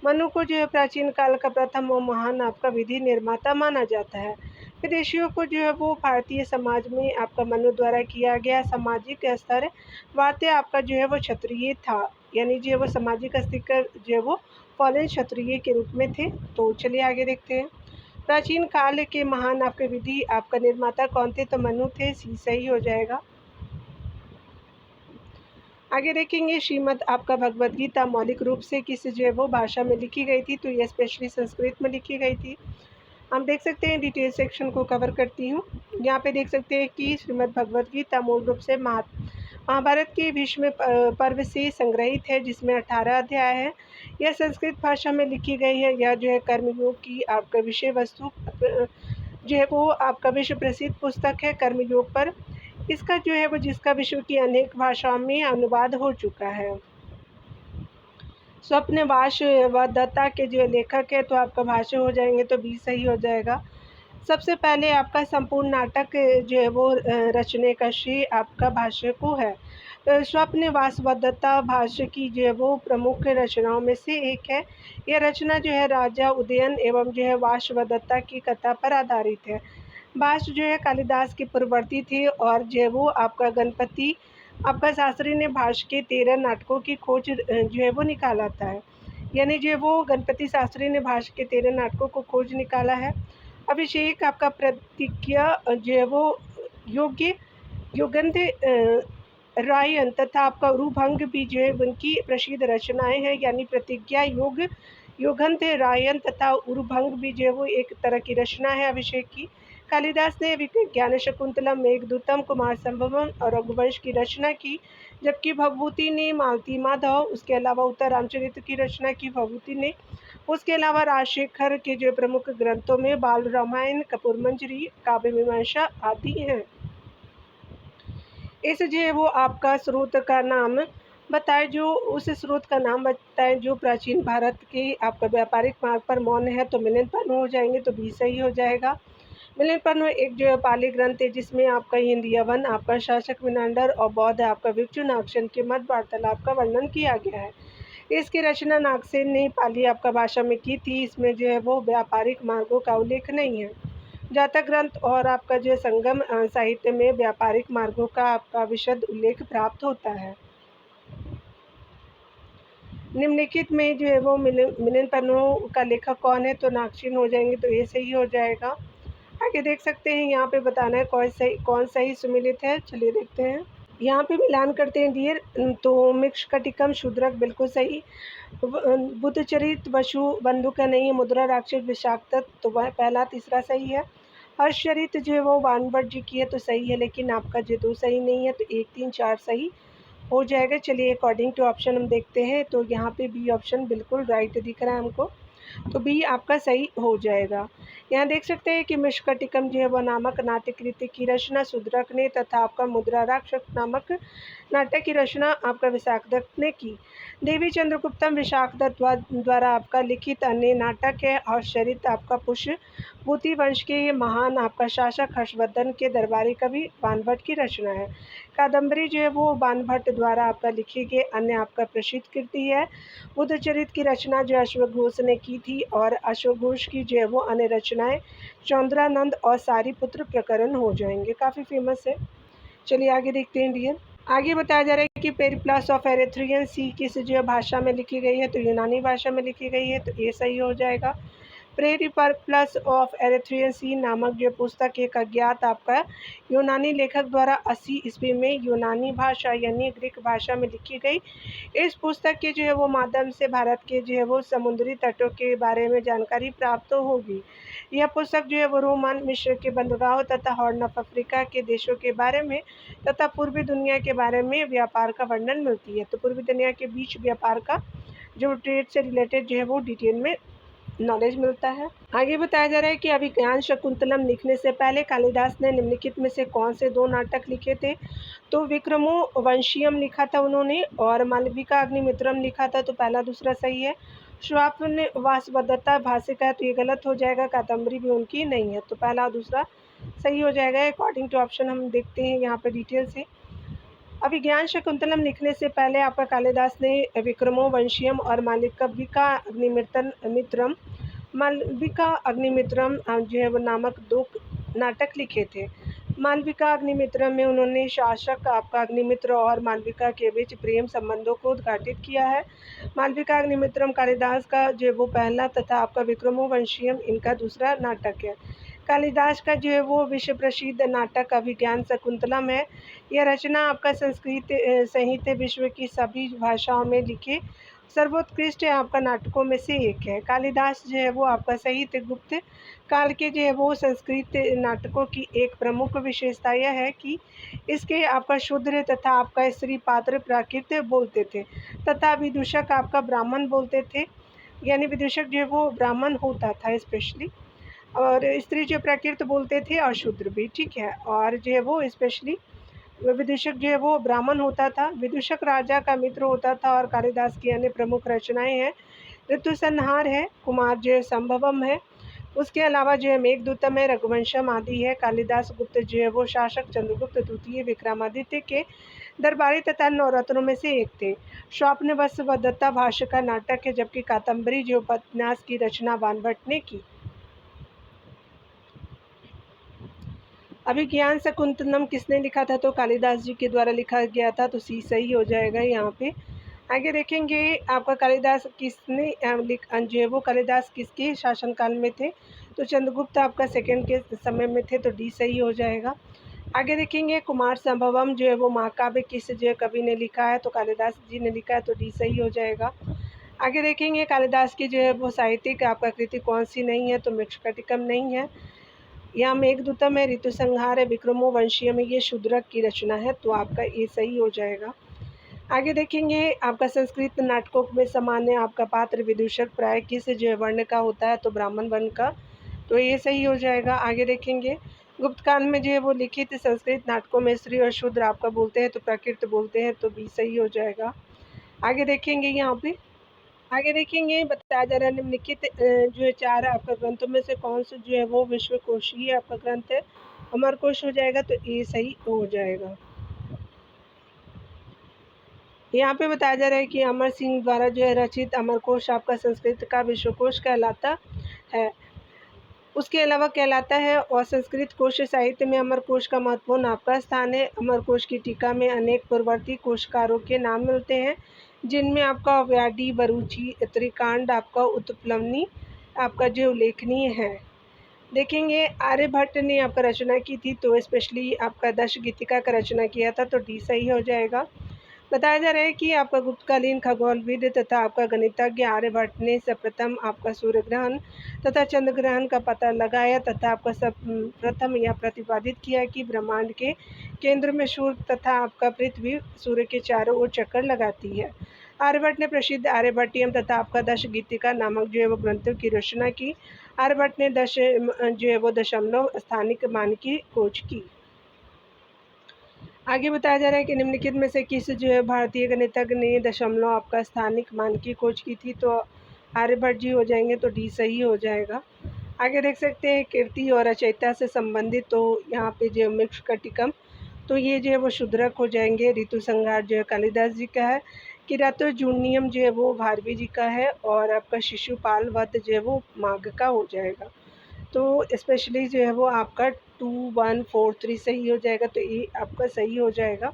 मनु को जो है प्राचीन काल का प्रथम और महान आपका विधि निर्माता माना जाता है। विदेशियों को जो है वो भारतीय समाज में आपका मनु द्वारा किया गया सामाजिक स्तर वार्ते आपका जो है वो क्षत्रिय था, यानी जो है वो सामाजिक स्तर जो है वो फॉलन क्षत्रिय के रूप में थे। तो चलिए आगे देखते हैं, प्राचीन काल के महान आपके विधि आपका निर्माता कौन थे? तो मनु थे, सी सही हो जाएगा। आगे देखेंगे, श्रीमद् आपका भगवद गीता मौलिक रूप से किस जो है वो भाषा में लिखी गई थी? तो ये स्पेशली संस्कृत में लिखी गई थी। हम देख सकते हैं, डिटेल सेक्शन को कवर करती हूँ। यहाँ पे देख सकते हैं कि श्रीमद् भगवद गीता मूल रूप से महाभारत के भीष्म पर्व से संग्रहित है, जिसमें 18 अध्याय है। यह संस्कृत भाषा में लिखी गई है। यह जो है कर्मयोग की आपका विषय वस्तु जो है वो आपका विश्व प्रसिद्ध पुस्तक है कर्मयोग पर। इसका जो है वो जिसका विश्व की अनेक भाषाओं में अनुवाद हो चुका है। स्वप्न वासवदत्ता के जो लेखक है, तो आपका भाष्य हो जाएंगे, तो बी सही हो जाएगा। सबसे पहले आपका संपूर्ण नाटक जो है वो रचने का श्रेय आपका भाष्य को है। स्वप्न वासवदत्ता भाष्य की जो है वो प्रमुख रचनाओं में से एक है। यह रचना जो है राजा उदयन एवं जो है वासवदत्ता की कथा पर आधारित है। भाष्य जो है कालिदास के पूर्ववर्ती थे और जो है वो आपका गणपति आपका शास्त्री ने भाष्य के 13 नाटकों की खोज जो है वो निकाला था, यानी जो है वो गणपति शास्त्री ने भाष्य के 13 नाटकों को खोज निकाला है। अभिषेक आपका प्रतिज्ञा जो है वो योग्य युगंध रायन तथा आपका उरुभंग भी जो है उनकी प्रसिद्ध रचनाएं हैं, यानी प्रतिज्ञा युगंध रायन तथा उरुभंग भी जो है वो एक तरह की रचना है अभिषेक की। कालिदास ने ज्ञान शकुंतलम, मेघदूतम, कुमार संभवम और रघुवंश की रचना की, जबकि भवभूति ने मालती माधव, उसके अलावा उत्तर रामचरित्र की रचना की भवभूति ने। उसके अलावा राजशेखर के जो प्रमुख ग्रंथों में बाल रामायण, कपूर मंजरी, काव्य मीमांसा आदि हैं। इस जो है वो आपका स्रोत का नाम बताएं, जो उस स्रोत का नाम बताएं जो प्राचीन भारत के आपका व्यापारिक मार्ग पर मौन है, तो मिलिंद हो जाएंगे, तो बी सही हो जाएगा। मिलिंद एक जो है पाली ग्रंथ है, जिसमें आपका हिंद यवन, आपका शासक मिनांडर और बौद्ध आपका भिक्षु नागसेन के मध्य वार्तालाप का वर्णन किया गया है। इसकी रचना नागसेन ने पाली आपका भाषा में की थी। इसमें जो है वो व्यापारिक मार्गों का उल्लेख नहीं है। जातक ग्रंथ और आपका जो संगम साहित्य में व्यापारिक मार्गों का आपका विशद उल्लेख प्राप्त होता है। निम्नलिखित में जो है वो मिलिंद का लेखक कौन है, तो नागसेन हो जाएंगे, तो ये सही हो जाएगा। आगे देख सकते हैं, यहाँ पे बताना है कौन सही सुमिलित है। चलिए देखते हैं, यहाँ पे मिलान करते हैं डियर। तो मिक्षकटिकम शूद्रक बिल्कुल सही। बुद्धचरित वसु बंधु का नहीं है। मुद्रा राक्षस विषाक्त, तो वह पहला तीसरा सही है। हर्षचरित जो है वो वानभट्ट जी की है, तो सही है, लेकिन आपका जो दो सही नहीं है, तो 1, 3, 4 सही हो जाएगा। चलिए अकॉर्डिंग टू ऑप्शन हम देखते हैं, तो यहाँ पे बी ऑप्शन बिल्कुल राइट दिख रहा है हमको, तो बी आपका सही हो जाएगा। यहाँ देख सकते हैं कि मिष्कटिकम जो है वह नामक नाट्य कृति की रचना शूद्रक ने तथा आपका मुद्रा राक्षस नामक नाटक की रचना आपका विशाखदत्त ने की। देवी चंद्रगुप्तम विशाखदत्त द्वारा आपका लिखित अन्य नाटक है। और चरित आपका पुष्यभूति वंश के महान आपका शासक हर्षवर्धन के दरबारी कवि बाणभट्ट की रचना है। कादम्बरी जो है वो बाणभट्ट द्वारा आपका लिखी गई अन्य आपका प्रसिद्ध कृति है। बुद्धचरित की रचना जो अश्वघोष ने की थी, और अश्वघोष की जो है वो अन्य रचनाएं चौंद्रानंद और सारीपुत्र प्रकरण हो जाएंगे, काफ़ी फेमस है। चलिए आगे देखते हैं डियर। आगे बताया जा रहा है कि पेरिप्लस ऑफ एरिथ्रियन सी किस जो भाषा में लिखी गई है, तो यूनानी भाषा में लिखी गई है, तो ये सही हो जाएगा। पेरिप्लस ऑफ एरिथ्रियन सी नामक जो पुस्तक एक अज्ञात आपका यूनानी लेखक द्वारा 80 ईस्वी में यूनानी भाषा यानी ग्रीक भाषा में लिखी गई। इस पुस्तक के जो है वो माध्यम से भारत के जो है वो समुद्री तटों के बारे में जानकारी प्राप्त होगी। यह पुस्तक जो है वो रोमन, मिस्र के बंदरगाहों तथा हॉर्न ऑफ अफ्रीका के देशों के बारे में तथा पूर्वी दुनिया के बारे में व्यापार का वर्णन मिलती है। तो पूर्वी दुनिया के बीच व्यापार का जो ट्रेड से रिलेटेड जो है वो डिटेल में नॉलेज मिलता है। आगे बताया जा रहा है कि अभिज्ञान शकुंतलम लिखने से पहले कालिदास ने निम्नलिखित में से कौन से 2 नाटक लिखे थे, तो विक्रमो वंशियम लिखा था उन्होंने, और मालविका अग्निमित्रम लिखा था, तो पहला दूसरा सही है। श्वापन वासवदत्ता भाषिका है, तो ये गलत हो जाएगा। कादम्बरी भी उनकी नहीं है, तो पहला और दूसरा सही हो जाएगा। अकॉर्डिंग टू ऑप्शन हम देखते हैं यहाँ पे डिटेल से। अभिज्ञान शकुंतलम लिखने से पहले आपका कालिदास ने विक्रमो वंशियम और मालविका अग्निमित्रम जो है वो नामक 2 नाटक लिखे थे। मालविका अग्निमित्रम में उन्होंने शासक आपका अग्निमित्र और मालविका के बीच प्रेम संबंधों को उद्घाटित किया है। मालविका अग्निमित्रम कालिदास का जो वो पहला तथा आपका विक्रमो वंशियम इनका दूसरा नाटक है। कालिदास का जो है वो विश्व प्रसिद्ध नाटक अभिज्ञान शकुंतलम है। यह रचना आपका संस्कृत साहित्य विश्व की सभी भाषाओं में लिखे सर्वोत्कृष्ट आपका नाटकों में से एक है। कालिदास जो है वो आपका साहित्य गुप्त काल के जो है वो संस्कृत नाटकों की एक प्रमुख विशेषता यह है कि इसके आपका शूद्र तथा आपका स्त्री पात्र प्राकृत बोलते थे तथा विदूषक आपका ब्राह्मण बोलते थे, यानी विदूषक जो है वो ब्राह्मण होता था स्पेशली, और स्त्री जो प्राकृत बोलते थे और शूद्र भी, ठीक है। और जो है वो स्पेशली विदूषक जो है वो ब्राह्मण होता था। विदूषक राजा का मित्र होता था। और कालिदास की अन्य प्रमुख रचनाएं हैं ऋतुसंहार है, कुमार जो है संभवम है, उसके अलावा जो है मेघदूतम है, रघुवंशम आदि है। कालिदास गुप्त जो है वो शासक चंद्रगुप्त द्वितीय विक्रमादित्य के दरबारी तथा नवरत्नों में से एक थे। स्वप्नवशवदत्ता भाष्य का नाटक है, जबकि कादम्बरी जो उपन्यास की रचना बाणभट्ट ने की। अभिज्ञान शकुंतलम किसने लिखा था, तो कालिदास जी के द्वारा लिखा गया था, तो सी सही हो जाएगा यहाँ पे। आगे देखेंगे आपका कालिदास किसने जो है वो कालिदास किसके शासनकाल में थे, तो चंद्रगुप्त आपका सेकंड के समय में थे, तो डी सही हो जाएगा। आगे देखेंगे कुमार संभवम जो है वो महाकाव्य किस जो है कवि ने लिखा है, तो कालिदास जी ने लिखा है, तो डी सही हो जाएगा। आगे देखेंगे कालिदास की जो है वो साहित्यिक आपका कृति कौन सी नहीं है, तो मिक्षकटिकम नहीं है। यहाँ मेघदूतम है, ऋतु संहार है, विक्रमो वंशीय में ये शूद्रक की रचना है, तो आपका ये सही हो जाएगा। आगे देखेंगे आपका संस्कृत नाटकों में सामान्य आपका पात्र विदूषक प्राय किस जो है वर्ण का होता है, तो ब्राह्मण वर्ण का, तो ये सही हो जाएगा। आगे देखेंगे गुप्त काल में जो है वो लिखित संस्कृत नाटकों में स्त्री और शूद्र आपका बोलते हैं तो प्रकृत बोलते हैं, तो भी सही हो जाएगा। आगे देखेंगे यहाँ पे आगे देखेंगे बताया जा रहा है निम्नलिखित जो है 4 आपका ग्रंथों में से कौन सा जो है वो विश्वकोशीय आपका ग्रंथ है, अमरकोश हो जाएगा, तो ये सही हो जाएगा। यहाँ पे बताया जा रहा है कि अमर सिंह द्वारा जो है रचित अमरकोश आपका संस्कृत का विश्वकोश कहलाता है, उसके अलावा कहलाता है, और संस्कृत कोश साहित्य में अमरकोश का महत्वपूर्ण आपका स्थान है। अमरकोश की टीका में अनेक पूर्ववर्ती कोशकारों के नाम मिलते हैं, जिनमें आपका व्याडी, बरूची, त्रिकांड, आपका उत्प्लवनी आपका जो उल्लेखनीय है। देखेंगे आर्यभट्ट ने आपका रचना की थी, तो स्पेशली आपका दश गीतिका का रचना किया था, तो डी सही हो जाएगा। बताया जा रहा है कि आपका गुप्तकालीन खगोलविद तथा आपका गणितज्ञ आर्यभट्ट ने सर्वप्रथम आपका सूर्य ग्रहण तथा चंद्र ग्रहण का पता लगाया तथा आपका प्रथम यह प्रतिपादित किया कि ब्रह्मांड के केंद्र में सूर्य तथा आपका पृथ्वी सूर्य के चारों ओर चक्कर लगाती है। आर्यभट्ट ने प्रसिद्ध आर्यभट्टियम तथा आपका दश गीतिका नामक जो है वो ग्रंथों की रचना की। आर्यभट्ट ने जो है वो दशमलव स्थानिक मान की खोज की। आगे बताया जा रहा है कि निम्नलिखित में से किस जो है भारतीय गणितज्ञ ने दशमलव आपका स्थानिक मान की खोज की थी, तो आर्यभट्ट जी हो जाएंगे, तो डी सही हो जाएगा। आगे देख सकते हैं कीर्ति और रचयिता से संबंधित, तो यहाँ पे जो मृच्छकटिकम, तो ये जो है वो शूद्रक हो जाएंगे। ऋतु संहार जो है कालिदास जी का है। किरातोर्जुनीयम जो है वो भारवी जी का है, और आपका शिशुपाल वध जो है वो माघ का हो जाएगा। तो स्पेशली जो है वो आपका 2143 सही हो जाएगा, तो ये आपका सही हो जाएगा।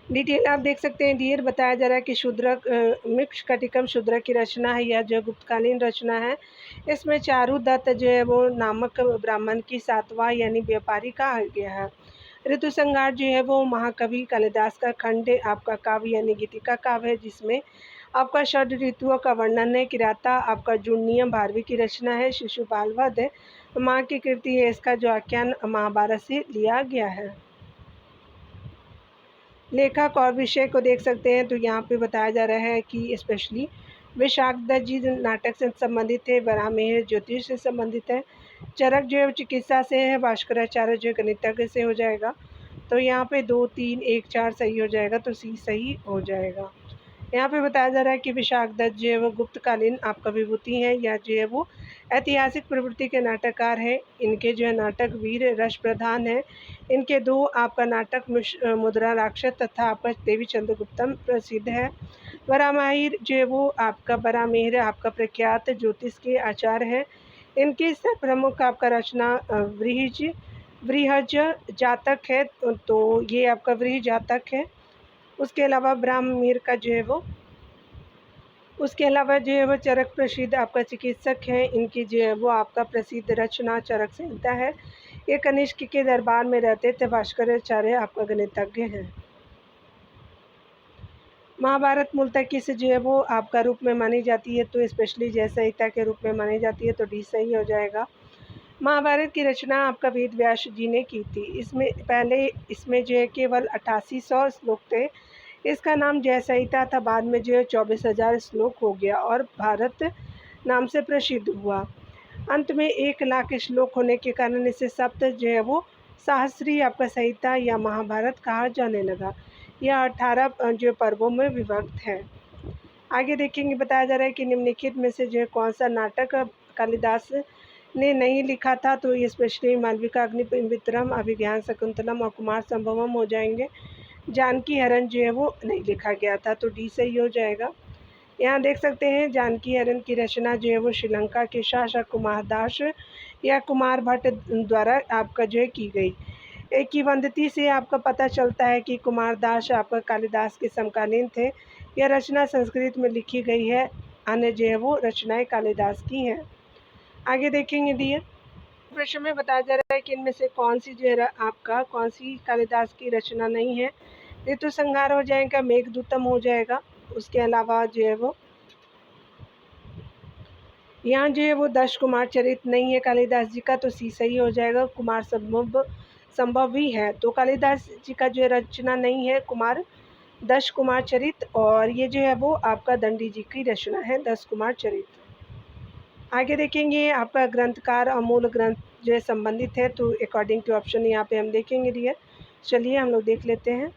डिटेल आप देख सकते हैं डियर बताया जा रहा है कि शूद्रक मृच्छकटिकम शूद्रक की रचना है, या जो गुप्तकालीन रचना है। इसमें चारुदत्त जो है वो नामक ब्राह्मण की सातवां यानी व्यापारी कहा गया है। ऋतु संहार जो है वो महाकवि कालिदास का खंड आपका काव्य यानी गीतिका काव्य है, जिसमें आपका षड ऋतुओं का वर्णन है। किराता आपका जुनियम भारवी की रचना है। शिशुपाल वध माँ की कृति है, इसका जो आख्यान महाभारत से लिया गया है। लेखक और विषय को देख सकते हैं, तो यहाँ पे बताया जा रहा है कि स्पेशली विशाखदत्त जी नाटक से संबंधित है, वराहमिहिर ज्योतिष से संबंधित है, चरक जो है चिकित्सा से है, भास्कराचार्य जो गणितज्ञ से हो जाएगा। तो यहाँ पे 2, 3, 1, 4 सही हो जाएगा, तो सी सही हो जाएगा। यहाँ पे बताया जा रहा है कि विशाखदत्त जो है वो गुप्तकालीन आपका विभूति है, या जो है वो ऐतिहासिक प्रवृत्ति के नाटककार हैं। इनके जो है नाटक वीर रस प्रधान है। इनके 2 आपका नाटक मुद्रा राक्षस तथा आपका देवी चंद्रगुप्तम प्रसिद्ध है। वराहमिहिर जो है वो आपका वराहमिहिर आपका प्रख्यात ज्योतिष के आचार्य है। इनकी प्रमुख आपका रचना वृहज जातक है, तो ये आपका वृह जातक है। उसके अलावा ब्राह्मणमिहिर का जो है वो चरक प्रसिद्ध आपका चिकित्सक है। इनकी जो है वो आपका प्रसिद्ध रचना चरक संहिता है। ये कनिष्क के दरबार में रहते थे। भास्कराचार्य आपका गणितज्ञ हैं। महाभारत मूलतः किस जो है वो आपका रूप में मानी जाती है, तो स्पेशली जय संहिता के रूप में मानी जाती है, तो डी सही हो जाएगा। महाभारत की रचना आपका वेद व्यास जी ने की थी। इसमें जो है केवल 8800 श्लोक थे। इसका नाम जय संहिता था, बाद में जो है 24,000 श्लोक हो गया और भारत नाम से प्रसिद्ध हुआ। अंत में 1,00,000 श्लोक होने के कारण इसे सप्त जो है वो सहस्री आपका संहिता या महाभारत कहा जाने लगा। यह 18 जो पर्वों में विभक्त है। आगे देखेंगे बताया जा रहा है कि निम्नलिखित में से जो है कौन सा नाटक कालिदास ने नहीं लिखा था, तो ये स्पेशली मालविका अग्निमित्रम, अभिज्ञान शकुंतलम और कुमार संभवम हो जाएंगे। जानकी हरण जो है वो नहीं लिखा गया था, तो डी सही हो जाएगा। यहाँ देख सकते हैं जानकी हरण की रचना जो है वो श्रीलंका के शासक कुमारदास या कुमार भट्ट द्वारा आपका जो है की गई। एक किंवदंती से आपका पता चलता है कि कुमारदास आपका कालिदास के समकालीन थे। यह रचना संस्कृत में लिखी गई है, अन्य जो है वो रचनाएं कालिदास की हैं। आगे देखेंगे डियर प्रश्न में बताया जा रहा है कि इनमें से कौन सी जो है कौन सी कालिदास की रचना नहीं है। ऋतु संहार हो जाएगा, मेघदूतम हो जाएगा। उसके अलावा जो है वो यहाँ जो है वो दश कुमार चरित नहीं है कालिदास जी का, तो सी सही हो जाएगा। कुमार संभव संभव भी है, तो कालिदास जी का जो रचना नहीं है कुमार दश कुमार चरित, और ये जो है वो आपका दंडी जी की रचना है दश कुमार चरित। आगे देखेंगे आपका ग्रंथकार अमूल ग्रंथ जो है संबंधित है, तो अकॉर्डिंग टू ऑप्शन यहाँ पे हम देखेंगे डियर। चलिए हम लोग देख लेते हैं।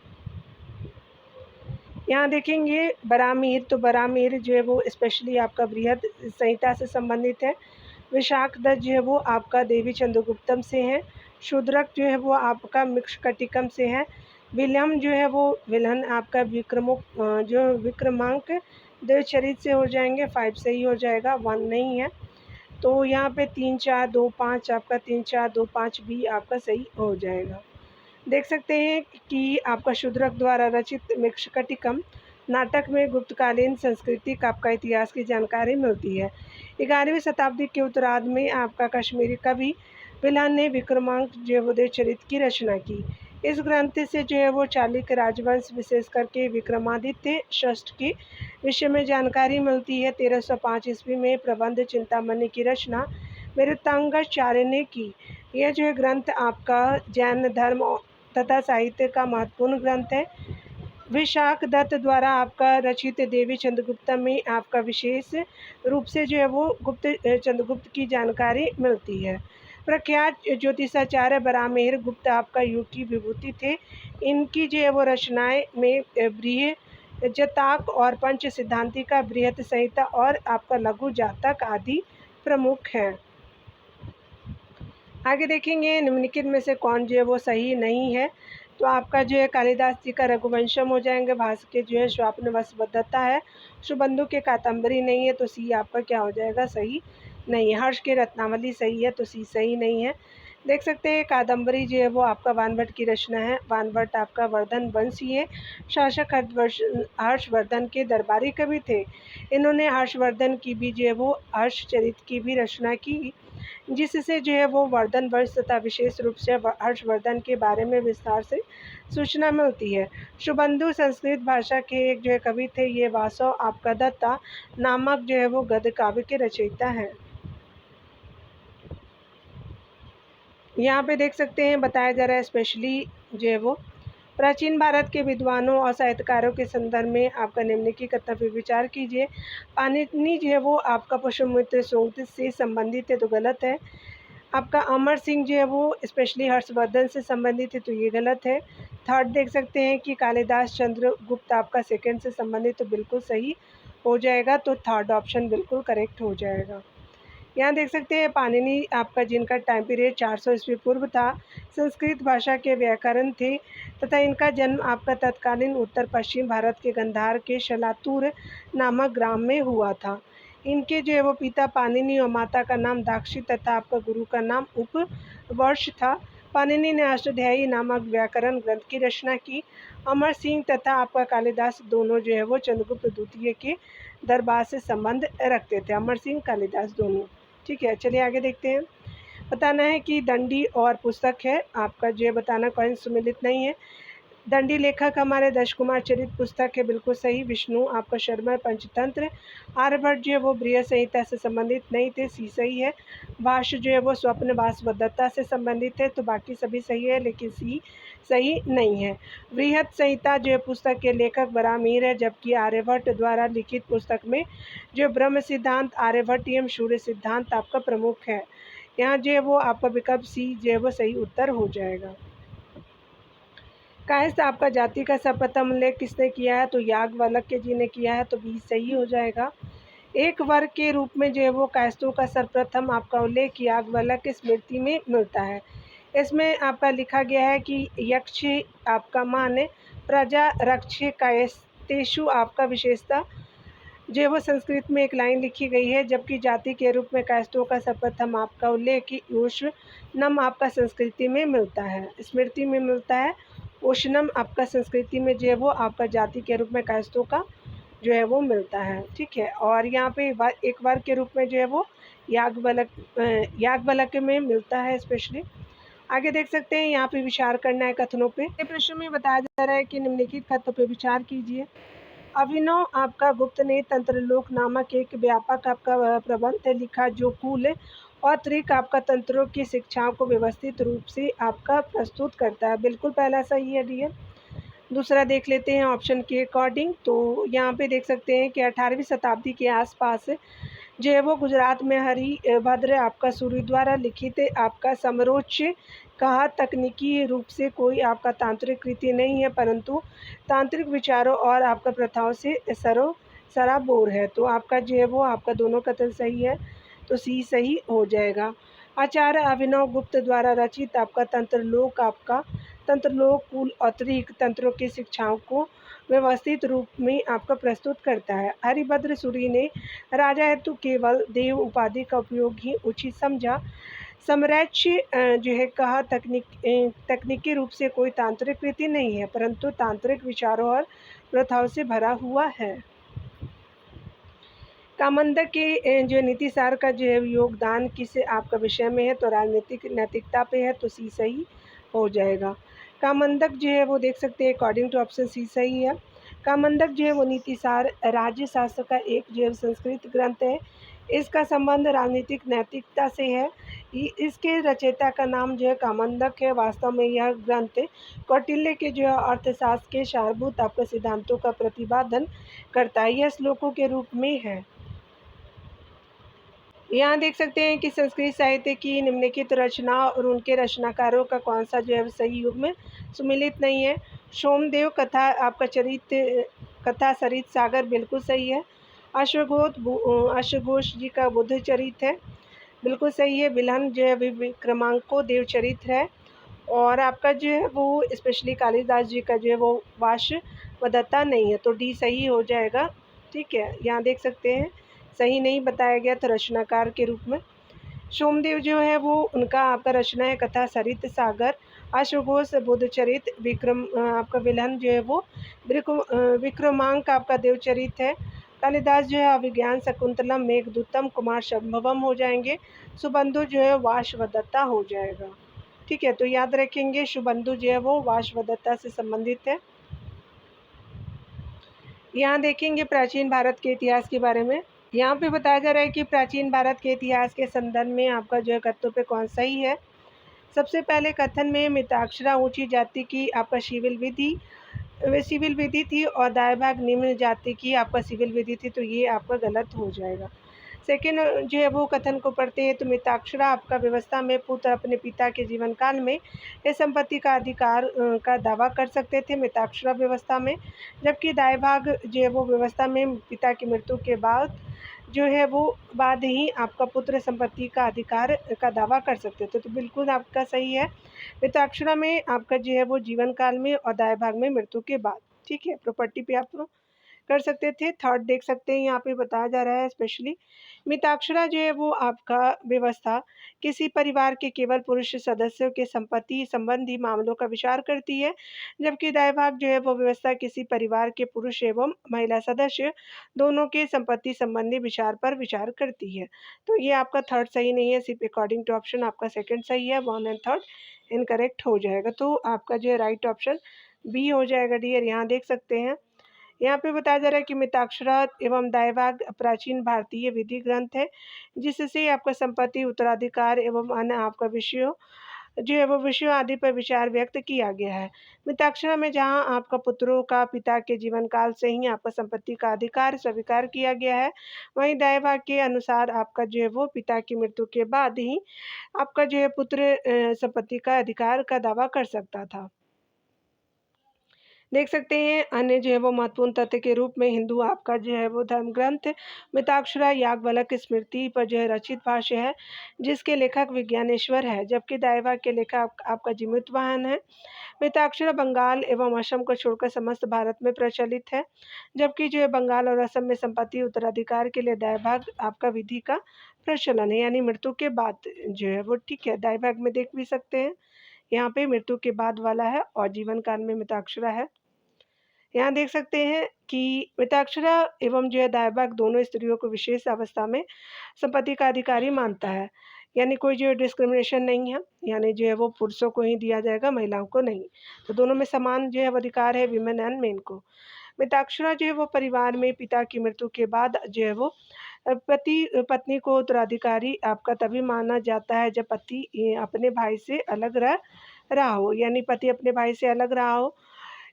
यहाँ देखेंगे बरामीर, तो बरामीर जो है वो स्पेशली आपका बृहद संहिता से संबंधित है। विशाख दत्त जो है वो आपका देवी चंद्रगुप्तम से है। शूद्रक जो है वो आपका मिक्ष्कटिकम से है। विलम जो है वो विलन आपका जो विक्रमांक देवचरित से हो जाएंगे। 5 सही हो जाएगा, 1 नहीं है। तो यहाँ पे 3 4 2 5 आपका 3 4 2 5 भी आपका सही हो जाएगा। देख सकते हैं कि आपका शूद्रक द्वारा रचित मिक्ष्कटिकम नाटक में गुप्तकालीन संस्कृति का आपका इतिहास की जानकारी मिलती है। 11वीं शताब्दी के उत्तरार्ध में आपका कश्मीरी कवि विलान ने विक्रमांक देवोदय चरित की रचना की। इस ग्रंथ से जो है वो चालुक्य राजवंश विशेष करके विक्रमादित्य षष्ठ के विषय में जानकारी मिलती है। 1305 ईस्वी में प्रबंध चिंतामणि की रचना मेरुतांगाचार्य ने की। यह जो है ग्रंथ आपका जैन धर्म तथा साहित्य का महत्वपूर्ण ग्रंथ है। विशाख दत्त द्वारा आपका रचित देवी चंद्रगुप्तम में आपका विशेष रूप से जो है वो चंद्रगुप्त की जानकारी मिलती है। प्रख्यात ज्योतिषाचार्य बरामेर गुप्त आपका युग की विभूति थे। इनकी जो है वो रचनाएं में बृहजताक और पंच सिद्धांति का बृहत संहिता और आपका लघु जातक आदि प्रमुख हैं। आगे देखेंगे निम्नलिखित में से कौन जो है वो सही नहीं है, तो आपका जो है कालिदास जी का रघुवंशम हो जाएंगे। भास के जो है स्वाप्नवशबद्धता है। सुबंधु के कादम्बरी नहीं है, तो सी आपका क्या हो जाएगा, सही नहीं है। हर्ष के रत्नावली सही है, तो सी सही नहीं है। देख सकते हैं कादम्बरी जो है वो आपका वानभट्ट की रचना है। वानभट्ट आपका वर्धन वंशीय शासक हर्षवर्धन के दरबारी कवि थे। इन्होंने हर्षवर्धन की भी जो है वो हर्षचरित की भी रचना की, जिससे जो है वो वर्धन वंश तथा विशेष रूप से हर्षवर्धन के बारे में विस्तार से सूचना मिलती है। शुभंधु संस्कृत भाषा के एक जो है कवि थे। ये वासव आपका दत्ता नामक जो है वो गद्य काव्य के रचयिता हैं। यहाँ पे देख सकते हैं बताया जा रहा है स्पेशली जो है वो प्राचीन भारत के विद्वानों और साहित्यकारों के संदर्भ में आपका निम्नलिखित कर्तव्य विचार कीजिए। पाणिनि जो है वो आपका पुष्पमित्र सूक्त से संबंधित है, तो गलत है। आपका अमर सिंह जो है वो स्पेशली हर्षवर्धन से संबंधित है, तो ये गलत है। थर्ड देख सकते हैं कि कालिदास चंद्रगुप्त आपका सेकंड से संबंधित, तो बिल्कुल सही हो जाएगा। तो थर्ड ऑप्शन बिल्कुल करेक्ट हो जाएगा। यहाँ देख सकते हैं पाणिनि आपका जिनका टाइम पीरियड 400 ईस्वी पूर्व था, संस्कृत भाषा के व्याकरण थे तथा इनका जन्म आपका तत्कालीन उत्तर पश्चिम भारत के गंधार के शलातूर नामक ग्राम में हुआ था। इनके जो है वो पिता पाणिनि और माता का नाम दाक्षी तथा आपका गुरु का नाम उपवर्ष था। पाणिनि ने अष्टाध्यायी नामक व्याकरण ग्रंथ की रचना की। अमर सिंह तथा आपका कालिदास दोनों जो है वो चंद्रगुप्त द्वितीय के दरबार से संबंध रखते थे। अमर सिंह कालिदास दोनों, ठीक है। चलिए आगे देखते हैं। बताना है कि दंडी और पुस्तक है आपका जो है बताना कौन सुमिलित नहीं है। दंडी लेखक हमारे दश कुमार चरित पुस्तक है, बिल्कुल सही। विष्णु आपका शर्मा पंचतंत्र। आर्यभट्ट जो है वो बृहद संहिता से संबंधित नहीं थे, सी सही है। भाष्य जो है वो स्वप्न वासवदत्ता से संबंधित है, तो बाकी सभी सही है, लेकिन सी सही नहीं है। बृहद संहिता जो है पुस्तक के लेखक बरामीर है, जबकि आर्यभट्ट द्वारा लिखित पुस्तक में जो ब्रह्म सिद्धांत आर्यभट्टियम सूर्य सिद्धांत आपका प्रमुख है। यहाँ जो है वो आपका विकल्प सी जो है वो सही उत्तर हो जाएगा। कायस्थ आपका जाति का सर्वप्रथम उल्लेख किसने किया है, तो याज्ञवल्क्य जी ने किया है, तो बी सही हो जाएगा। एक वर्ग के रूप में जो है वो कायस्थों का सर्वप्रथम आपका उल्लेख याज्ञवल्क्य स्मृति में मिलता है। इसमें आपका लिखा गया है कि यक्ष आपका मान प्रजा रक्ष कायस्थेषु आपका विशेषता जो है वो संस्कृत में एक लाइन लिखी गई है, जबकि जाति के रूप में कायस्थों का सर्वप्रथम आपका उल्लेख उष्णम आपका संस्कृति में मिलता है, स्मृति में मिलता है। उष्णम आपका संस्कृति में जो है वो आपका जाति के रूप में कायस्थों का जो है वो मिलता है, ठीक है। और यहाँ पे एक वर्ग के रूप में जो है वो याज्ञवल्क्य में मिलता है स्पेशली। आगे देख सकते हैं यहाँ पे विचार करना है कथनों पे। प्रश्न में बताया जा रहा है कि निम्नलिखित कथनों पे विचार कीजिए। अभिनव आपका गुप्त ने तंत्रलोक नामक एक व्यापक आपका प्रबंध लिखा जो कुल और त्रिक आपका तंत्रों की शिक्षाओं को व्यवस्थित रूप से आपका प्रस्तुत करता है। बिल्कुल पहला सही है डियर। दूसरा देख लेते हैं ऑप्शन के अकॉर्डिंग। तो यहाँ पे देख सकते हैं कि 18वीं शताब्दी के आसपास जो है वो गुजरात में हरिभद्र आपका सूरी द्वारा लिखित आपका समरोच्च कहा तकनीकी रूप से कोई आपका तांत्रिक कृति नहीं है, परंतु तांत्रिक विचारों और आपका प्रथाओं से सराबोर है। तो आपका जो है वो आपका दोनों कथन सही है, तो सी सही हो जाएगा। आचार्य अभिनव गुप्त द्वारा रचित आपका तंत्रलोक कुल अतिरिक्त तंत्रों की शिक्षाओं को व्यवस्थित रूप में आपका प्रस्तुत करता है। हरिभद्र सूरी ने राजा हेतु केवल देव उपाधि का उपयोग ही उचित समझा। समरैच्य जो है कहा तकनीकी रूप से कोई तांत्रिक कृति नहीं है, परंतु तांत्रिक विचारों और प्रथाओं से भरा हुआ है। कामंदक के जो नीतिसार का जो है योगदान किस आपका विषय में है, तो राजनीतिक नैतिकता पे है, तो सी सही हो जाएगा। कामंदक जो है वो देख सकते हैं अकॉर्डिंग टू ऑप्शन सी सही है। कामंदक जो है वो नीतिसार राज्य शास्त्र का एक जो है संस्कृत ग्रंथ है। इसका संबंध राजनीतिक नैतिकता से है। इसके रचयिता का नाम जो है कामंदक है। वास्तव में यह ग्रंथ कौटिल्य के जो है अर्थशास्त्र के सारभूत आपके सिद्धांतों का प्रतिपादन करता है। यह श्लोकों के रूप में है। यहाँ देख सकते हैं कि संस्कृत साहित्य की निम्नलिखित रचना और उनके रचनाकारों का कौन सा जो है सही युग में सुमिलित नहीं है। सोमदेव कथा आपका चरित्र कथा सरित सागर बिल्कुल सही है। अश्वघोष जी का बुद्ध चरित्र है, बिल्कुल सही है। बिल्हन जो है विक्रमांको देव चरित्र है। और आपका जो है वो स्पेशली कालिदास जी का जो है वो वाशवदत्ता नहीं है, तो डी सही हो जाएगा। ठीक है, यहाँ देख सकते हैं सही नहीं बताया गया था रचनाकार के रूप में। सोमदेव जो है वो उनका आपका रचना है कथा सरित सागर। अश्वघोष बुद्ध चरित। आपका विलन जो है वो विक्रमांक आपका देवचरित है। कालिदास जो है अभिज्ञान शकुंतलम मेघदूतम कुमार संभवम हो जाएंगे। सुबंधु जो है वाशवदत्ता हो जाएगा। ठीक है, तो याद रखेंगे शुबंधु जो है वो वाशवदत्ता से संबंधित है। यहाँ देखेंगे प्राचीन भारत के इतिहास के बारे में। यहाँ पे बताया जा रहा है कि प्राचीन भारत के इतिहास के संदर्भ में आपका जो है कथनों पे कौन सही है। सबसे पहले कथन में मिताक्षरा ऊंची जाति की आपका सिविल विधि थी और दाएं भाग निम्न जाति की आपका सिविल विधि थी, तो ये आपका गलत हो जाएगा। सेकेंड जो है वो कथन को पढ़ते हैं तो मिताक्षरा आपका व्यवस्था में पुत्र अपने पिता के जीवन काल में इस संपत्ति का अधिकार का दावा कर सकते थे मिताक्षरा व्यवस्था में, जबकि दाएं भाग जो है वो व्यवस्था में पिता की मृत्यु के बाद जो है वो बाद ही आपका पुत्र संपत्ति का अधिकार का दावा कर सकते थे। तो बिल्कुल आपका सही है। मिताक्षरा में आपका जो है वो जीवन काल में और दाएं भाग में मृत्यु के बाद। ठीक है, प्रॉपर्टी पे आप कर सकते थे। थर्ड देख सकते हैं यहाँ पे बताया जा रहा है स्पेशली मिताक्षरा जो है वो आपका व्यवस्था किसी परिवार के केवल पुरुष सदस्यों के संपत्ति संबंधी मामलों का विचार करती है, जबकि दाएं भाग जो है वो व्यवस्था किसी परिवार के पुरुष एवं महिला सदस्य दोनों के संपत्ति संबंधी विचार पर विचार करती है। तो ये आपका थर्ड सही नहीं है, सिर्फ अकॉर्डिंग टू ऑप्शन आपका सेकंड सही है। 1 एंड 3 इनकरेक्ट हो जाएगा, तो आपका जो है राइट ऑप्शन बी हो जाएगा डियर। यहाँ देख सकते हैं यहाँ पे बताया जा रहा है कि मिताक्षरा एवं दायभाग प्राचीन भारतीय विधि ग्रंथ है, जिससे आपका संपत्ति उत्तराधिकार एवं अन्य आपका विषयों जो है वो विषयों आदि पर विचार व्यक्त किया गया है। मिताक्षरा में जहाँ आपका पुत्रों का पिता के जीवन काल से ही आपका संपत्ति का अधिकार स्वीकार किया गया है, वहीं दायभाग के अनुसार आपका जो है वो पिता की मृत्यु के बाद ही आपका जो है पुत्र संपत्ति का अधिकार का दावा कर सकता था। देख सकते हैं अन्य जो है वो महत्वपूर्ण तथ्य के रूप में हिंदू आपका जो है वो धर्म ग्रंथ मिताक्षरा याज्ञवल्क्य स्मृति पर जो है रचित भाष्य है, जिसके लेखक विज्ञानेश्वर है, जबकि दायवा के लेखक आपका जीमूतवाहन है। मिताक्षरा बंगाल एवं असम को छोड़कर समस्त भारत में प्रचलित है, जबकि जो है बंगाल और असम में संपत्ति उत्तराधिकार के लिए दायभाग आपका विधि का प्रचलन है, यानी मृत्यु के बाद जो है वो। ठीक है, दायभाग में देख भी सकते हैं यहाँ पे मृत्यु के बाद वाला है और जीवन काल में मिताक्षरा है। यहाँ देख सकते हैं कि मिताक्षरा एवं जो है दायभाग दोनों स्त्रियों को विशेष अवस्था में संपत्ति का अधिकारी मानता है, यानी कोई जो डिस्क्रिमिनेशन नहीं है, यानी जो है वो पुरुषों को ही दिया जाएगा, महिलाओं को नहीं। तो दोनों में समान जो है अधिकार है विमेन एंड मेन को। मिताक्षरा जो है वो परिवार में पिता की मृत्यु के बाद जो है वो पति पत्नी को उत्तराधिकारी आपका तभी माना जाता है जब पति अपने भाई से अलग रह रहा हो, यानी पति अपने भाई से अलग रहा हो,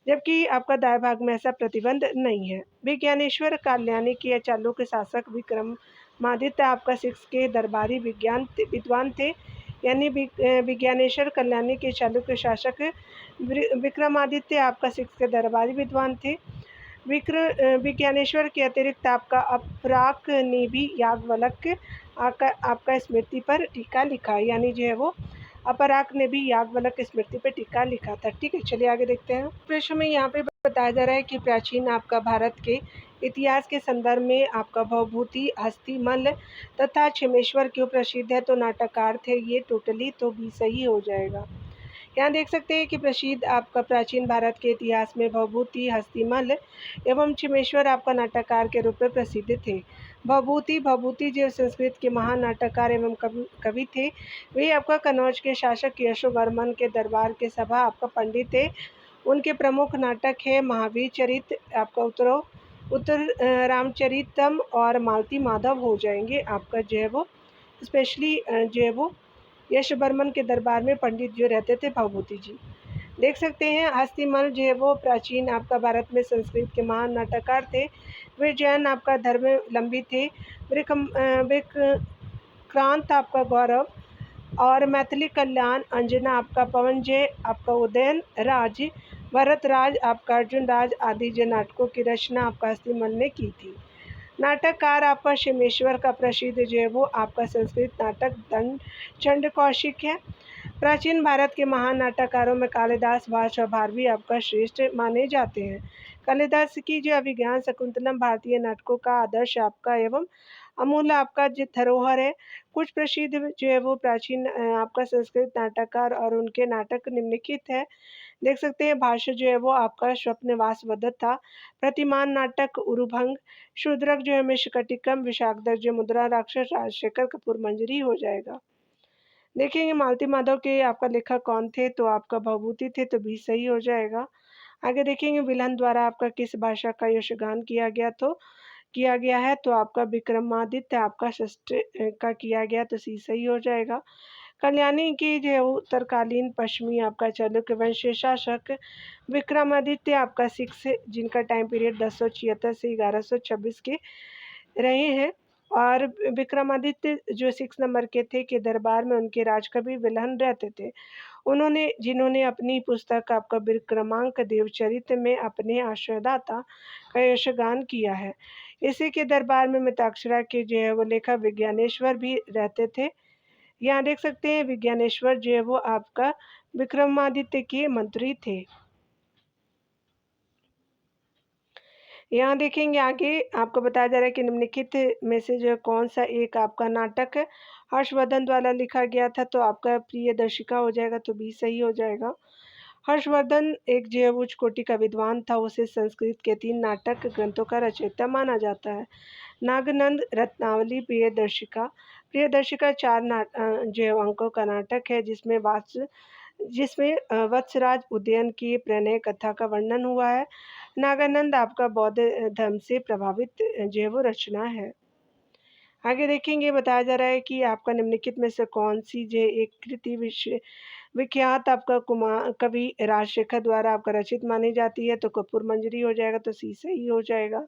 जबकि आपका दाएँ भाग में ऐसा प्रतिबंध नहीं है। विज्ञानेश्वर काल्याणी के चालुक्य शासक विक्रमादित्य आपका सिक्स के दरबारी विद्वान थे, यानी विज्ञानेश्वर कल्याणी के चालुक्य शासक विक्रमादित्य आपका सिक्स के दरबारी विद्वान थे। विज्ञानेश्वर के अतिरिक्त आपका अपराक ने भी याज्ञवल्क्य आपका स्मृति पर टीका लिखा, यानी जो है वो अपराक ने भी याज्ञवल्क्य स्मृति पर टीका लिखा था। ठीक है, चलिए आगे देखते हैं। प्रश्न में यहाँ पे बताया जा रहा है कि प्राचीन आपका भारत के इतिहास के संदर्भ में आपका भवभूति हस्तिमल तथा क्षमेश्वर क्यों प्रसिद्ध है, तो नाटककार थे ये टोटली, तो भी सही हो जाएगा। यहाँ देख सकते हैं कि प्रसिद्ध आपका प्राचीन भारत के इतिहास में भवभूति हस्तिमल एवं क्षमेश्वर आपका नाटककार के रूप में प्रसिद्ध थे। भवभूति जो संस्कृत के महान नाटककार एवं कवि थे, वे आपका कन्नौज के शासक यशोवर्मन के दरबार के सभा आपका पंडित थे। उनके प्रमुख नाटक है महावीर चरित, आपका उत्तर रामचरितम और मालती माधव हो जाएंगे आपका जो है वो, स्पेशली जो है वो यशवर्मन के दरबार में पंडित जो रहते थे भवभूति जी। देख सकते हैं हस्तिमल जो है वो प्राचीन आपका भारत में संस्कृत के महान नाटककार थे। वे जैन आपका धर्मावलंबी थे। विक्रांत आपका गौरव और मैथिली कल्याण, अंजना आपका पवनजय, आपका उदयन राज, भरत राज, आपका अर्जुन राज आदि जो नाटकों की रचना आपका हस्तिमल ने की थी। नाटककार आपका क्षेमेश्वर का प्रसिद्ध जो है वो आपका संस्कृत नाटक दंड चंड कौशिक है। प्राचीन भारत के महान नाटककारों में कालिदास, भास और भारवी आपका श्रेष्ठ माने जाते हैं। कालिदास की जो अभिज्ञान शकुंतलम भारतीय नाटकों का आदर्श आपका एवं अमूल्य आपका जो धरोहर है। कुछ प्रसिद्ध जो है वो प्राचीन आपका संस्कृत नाटककार और उनके नाटक निम्नलिखित है। देख सकते हैं भाष्य जो है वो आपका स्वप्नवास वदत था। प्रतिमान नाटक उरुभंग, शूद्रक जो है मिश्रकटिकम, विशाखदर जो मुद्रा राक्षस, राजशेखर कपूर मंजरी हो जाएगा। देखेंगे मालती माधव के आपका लेखक कौन थे, तो आपका भवभूति थे, तो भी सही हो जाएगा। आगे देखेंगे विलहन द्वारा आपका किस भाषा का यशगान किया गया है, तो आपका विक्रमादित्य आपका षष्ठ का किया गया, तो सी सही हो जाएगा। कल्याणी की जो उत्तरकालीन पश्चिमी आपका चालुक्य वंश शासक विक्रमादित्य आपका सिक्स, जिनका टाइम पीरियड 1076 से 1126 के रहे हैं, और विक्रमादित्य जो 6 नंबर के थे के दरबार में उनके राजकवि विलहन रहते थे। जिन्होंने अपनी पुस्तक आपका विक्रमांक देवचरित में अपने आश्रयदाता का यशगान किया है। इसी के दरबार में मिताक्षरा के जो है वो लेखक विज्ञानेश्वर भी रहते थे। यहाँ देख सकते हैं विज्ञानेश्वर जो है वो आपका विक्रमादित्य के मंत्री थे। यहाँ देखेंगे आगे आपको बताया जा रहा है कि निम्नलिखित में से जो कौन सा एक आपका नाटक हर्षवर्धन द्वारा लिखा गया था, तो आपका प्रियदर्शिका हो जाएगा, तो भी सही हो जाएगा। हर्षवर्धन एक जो है उच्च कोटि का विद्वान था। उसे संस्कृत के 3 नाटक ग्रंथों का रचयिता माना जाता है। नागनंद, रत्नावली, प्रियदर्शिका 4 जो है अंकों का नाटक है, जिसमें वत्सराज उदयन की प्रणय कथा का वर्णन हुआ है। नागानंद आपका बौद्ध धर्म से प्रभावित जो है वो रचना है। आगे देखेंगे बताया जा रहा है कि आपका निम्नलिखित में से कौन सी जो एक कृति विख्यात आपका कुमार कवि राजशेखर द्वारा आपका रचित मानी जाती है, तो कपूर मंजरी हो जाएगा, तो सी सही हो जाएगा।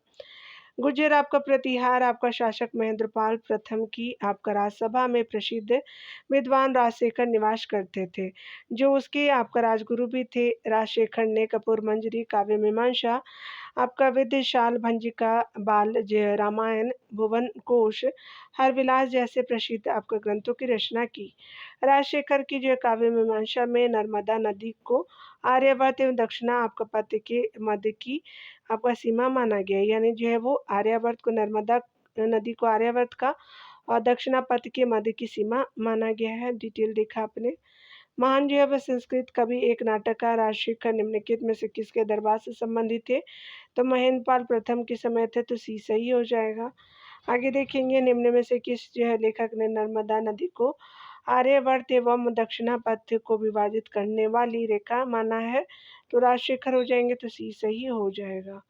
गुर्जर आपका प्रतिहार आपका शासक महेंद्रपाल प्रथम की आपका राज्यसभा में प्रसिद्ध विद्वान राजशेखर निवास करते थे, जो उसके आपका राजगुरु भी थे। राजशेखर ने कपूर मंजरी, काव्य मीमांसा, आपका विद्याशाल भंजिका, बाल रामायण, भुवन कोश, हरविलास जैसे प्रसिद्ध आपका ग्रंथों की रचना की। राजशेखर की जो काव्य मीमांसा में नर्मदा नदी को आर्यावर्त एवं दक्षिणा आपका पथ के मध्य की आपका सीमा माना गया, यानी जो है वो आर्यावर्त को नर्मदा नदी को आर्यावर्त का और दक्षिणा पथ के मध्य की सीमा माना गया है। डिटेल देखा आपने। महान जो है वह संस्कृत कवि एक नाटककार राजशेखर निम्नलिखित में से किसके दरबार से संबंधित थे, तो महेंद्रपाल प्रथम के समय थे, तो सी सही हो जाएगा। आगे देखेंगे निम्न में से किस जो है लेखक ने नर्मदा नदी को आर्यवर्त एवं दक्षिणा पथ को विभाजित करने वाली रेखा माना है, तो राजशेखर हो जाएंगे, तो सी सही हो जाएगा।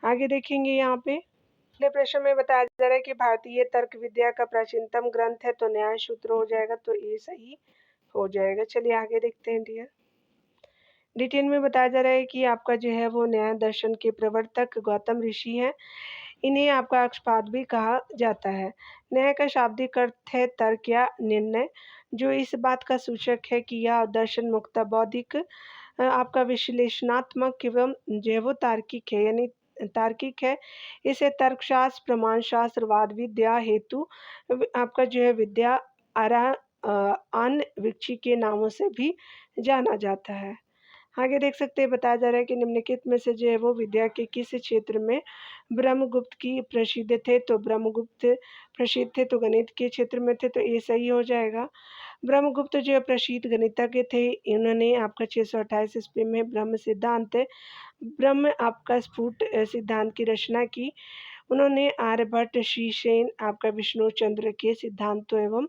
आगे देखेंगे यहाँ पे अगले प्रश्न में बताया जा रहा है कि भारतीय तर्क विद्या का प्राचीनतम ग्रंथ है, तो न्याय सूत्र हो जाएगा, तो ये सही हो जाएगा। चलिए आगे देखते हैं डियर। डिटेल में बताया जा रहा है कि आपका जो है वो न्याय दर्शन के प्रवर्तक गौतम ऋषि हैं। इन्हें आपका अक्षपाद भी कहा जाता है। न्याय का शाब्दिक अर्थ है तर्क या निर्णय, जो इस बात का सूचक है कि यह दर्शन मुक्त बौद्धिक आपका विश्लेषणात्मक एवं जो है वो तार्किक है, यानी तार्किक है। इसे तर्कशास्त्र, प्रमाण शास्त्र, वाद विद्या हेतु आपका जो है विद्या आरा अन्वीक्षी के नामों से भी जाना जाता है। आगे देख सकते हैं बताया जा रहा है कि निम्नलिखित में से जो है वो विद्या के किस क्षेत्र में ब्रह्मगुप्त की प्रसिद्ध थे, तो ब्रह्मगुप्त प्रसिद्ध थे तो गणित के क्षेत्र में थे, तो ये सही हो जाएगा। ब्रह्मगुप्त जो है प्रसिद्ध गणितज्ञ थे। इन्होंने आपका 628 ईस्वी में ब्रह्म आपका स्फुट सिद्धांत की रचना की। उन्होंने आर्यभट्ट, श्रीसेन, आपका विष्णु चंद्र के सिद्धांतों एवं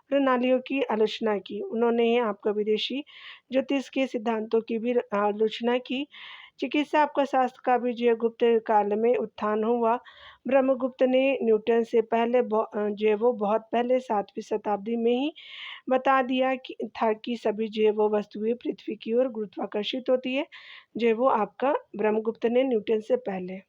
प्रणालियों की आलोचना की। उन्होंने आपका विदेशी ज्योतिष के सिद्धांतों की भी आलोचना की। चिकित्सा आपका शास्त्र का भी जो गुप्त काल में उत्थान हुआ। ब्रह्मगुप्त ने न्यूटन से पहले जो है वो बहुत पहले 7वीं शताब्दी में ही बता दिया कि था कि सभी जो है वो वस्तुएं पृथ्वी की ओर गुरुत्वाकर्षित होती है। जो है वो आपका ब्रह्मगुप्त ने न्यूटन से पहले।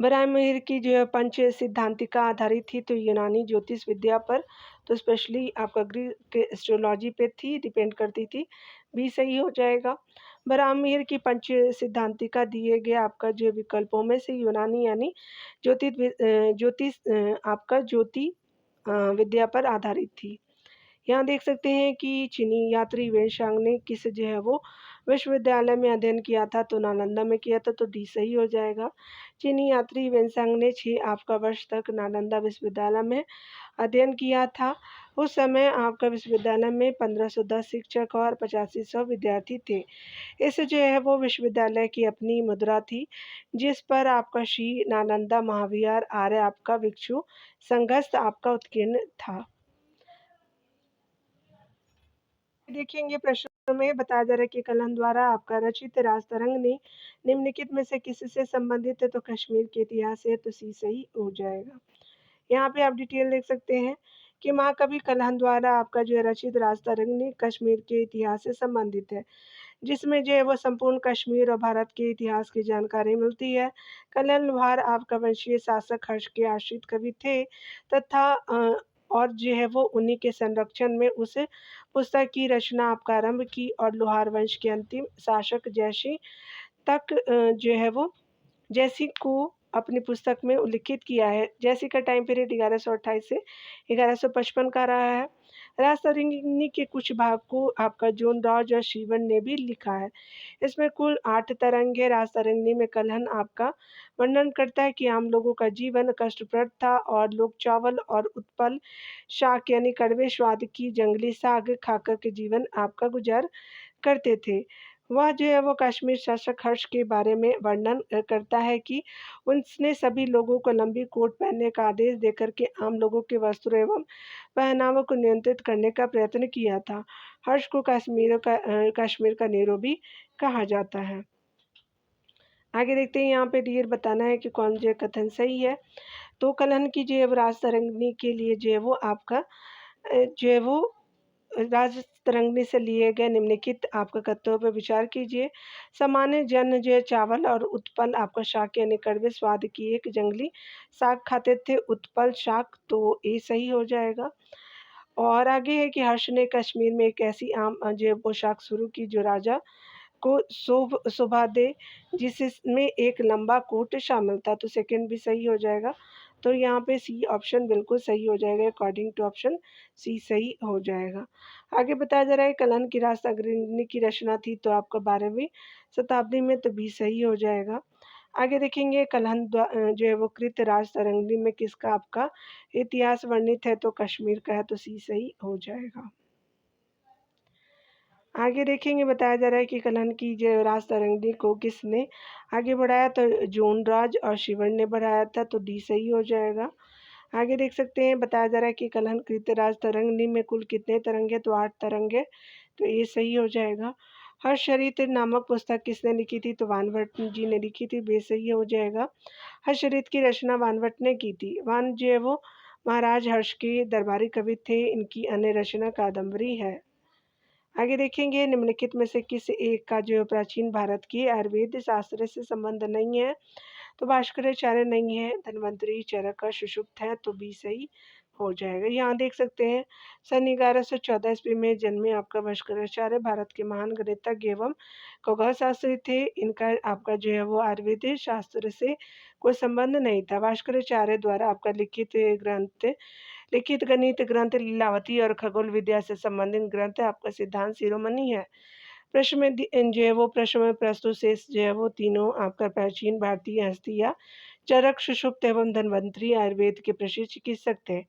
बराहमिहिर की जो है पंच सिद्धांतिका आधारित थी, तो यूनानी ज्योतिष विद्या पर, तो स्पेशली आपका ग्रीक एस्ट्रोलॉजी पे थी, डिपेंड करती थी। भी सही हो जाएगा। बराहमिहिर की पंच सिद्धांतिका दिए गए आपका जो विकल्पों में से यूनानी यानी ज्योतिष आपका ज्योति विद्या पर आधारित थी। यहाँ देख सकते हैं कि चीनी यात्री वेनशांग ने किस जो है वो विश्वविद्यालय में अध्ययन किया था, तो नालंदा में किया था, तो डी सही हो जाएगा। चीनी यात्री वेनशांग ने 6 आपका वर्ष तक नालंदा विश्वविद्यालय में अध्ययन किया था। उस समय आपका विश्वविद्यालय में 1510 शिक्षक और 8500 विद्यार्थी थे। इस जो है वो विश्वविद्यालय की अपनी मुद्रा थी, जिस पर आपका श्री नालंदा महाविहार आर्य आपका भिक्षु संघस्थ आपका उत्कीर्ण था। देखेंगे प्रश्नों में बताया जा रहा है कि कलहन द्वारा आपका रचित राजतरंग ने निम्नलिखित में से किससे संबंधित है, तो कश्मीर के इतिहास है, तो सी सही हो जाएगा। यहाँ पे आप डिटेल देख सकते हैं कि महाकवि कलहन द्वारा आपका जो है रचित राजतरंग ने कश्मीर के इतिहास से संबंधित है, जिसमें जो है वो संपूर्ण कश्मीर और भारत के इतिहास की जानकारी मिलती है। कलहन लोहार आपका वंशीय शासक हर्ष के आश्रित कवि थे तथा और जो है वो उन्हीं के संरक्षण में उस पुस्तक की रचना आपका आरंभ की और लोहार वंश के अंतिम शासक जैसी तक जो है वो जैसी को अपनी पुस्तक में उल्लिखित किया है। जैसी का टाइम पीरियड 1128 से 1155 का रहा है। राजतरंगिणी के कुछ भाग को आपका जोन राज और शिवन ने भी लिखा है। इसमें कुल 8 तरंग है। राजतरंगिणी में कलहन आपका वर्णन करता है कि आम लोगों का जीवन कष्टप्रद था और लोग चावल और उत्पल शाक यानी कड़वे स्वाद की जंगली साग खाकर के जीवन आपका गुजार करते थे। वह जो है वो कश्मीर शासक हर्ष के बारे में वर्णन करता है कि उसने सभी लोगों को लंबी कोट पहनने का आदेश देकर के आम लोगों के वस्त्रों एवं पहनावों को नियंत्रित करने का प्रयत्न किया था। हर्ष को कश्मीर का नेहरू भी कहा जाता है। आगे देखते हैं यहाँ पे डियर बताना है कि कौन जो कथन सही है। तो कलहन की जो है राजतरंगिणी के लिए जो है वो आपका जो है वो राजतरंगिणी से लिए गए निम्नलिखित आपका कथनों पर विचार कीजिए। सामान्य जन जो है चावल और उत्पल आपका शाक यानी कड़वे स्वाद की एक जंगली साग खाते थे। उत्पल शाक, तो ये सही हो जाएगा। और आगे है कि हर्ष ने कश्मीर में एक ऐसी आम जो है पोशाक शुरू की जो राजा को शोभा दे, जिसमें एक लंबा कोट शामिल था, तो सेकंड भी सही हो जाएगा। तो यहाँ पे सी ऑप्शन बिल्कुल सही हो जाएगा। अकॉर्डिंग टू ऑप्शन सी सही हो जाएगा। आगे बताया जा रहा है कलहन की राजतरंगिणी की रचना थी, तो आपका 12वीं शताब्दी में, तो बी सही हो जाएगा। आगे देखेंगे कलहन जो है वो कृत राजतरंगिणी में किसका आपका इतिहास वर्णित है, तो कश्मीर का है, तो सी सही हो जाएगा। आगे देखेंगे बताया जा रहा है कि कलहन की जो राजतरंगिणी को किसने आगे बढ़ाया, तो जोनराज और शिवन ने बढ़ाया था, तो डी सही हो जाएगा। आगे देख सकते हैं बताया जा रहा है कि कलहन कृत राजतरंगिणी में कुल कितने तरंग है, तो 8 तरंग है, तो ये सही हो जाएगा। हर्षचरित नामक पुस्तक किसने लिखी थी? तो वानभट्ट जी ने लिखी थी, बे सही हो जाएगा। हर्षचरित की रचना वानभट्ट ने की थी। वान जो है वो महाराज हर्ष के दरबारी कवि थे। इनकी अन्य रचना कादम्बरी है। आगे देखेंगे, निम्नलिखित में से किस एक का जो प्राचीन भारत की आयुर्वेद शास्त्र से संबंध नहीं है? तो भास्कराचार्य नहीं है, धन्वंतरि, चरक और सुषुप्त है, तो बी सही हो जाएगा। यहाँ देख सकते हैं, सन 1114 ईस्वी में जन्मे आपका भास्कराचार्य भारत के महान गणितज्ञ एवं खगोल शास्त्री थे। इनका आपका जो है वो आयुर्वेदिक शास्त्र से कोई संबंध नहीं था। भास्कराचार्य द्वारा आपका लिखित गणित ग्रंथ लीलावती और खगोल विद्या से संबंधित ग्रंथ आपका सिद्धांत शिरोमणि है। प्रश्न में जो है वो प्रश्न में प्रस्तुत शेष जो है वो तीनों आपका प्राचीन भारतीय हस्तियां चरक, सुषुप्त एवं धन्वंतरि आयुर्वेद के प्रसिद्ध चिकित्सक थे।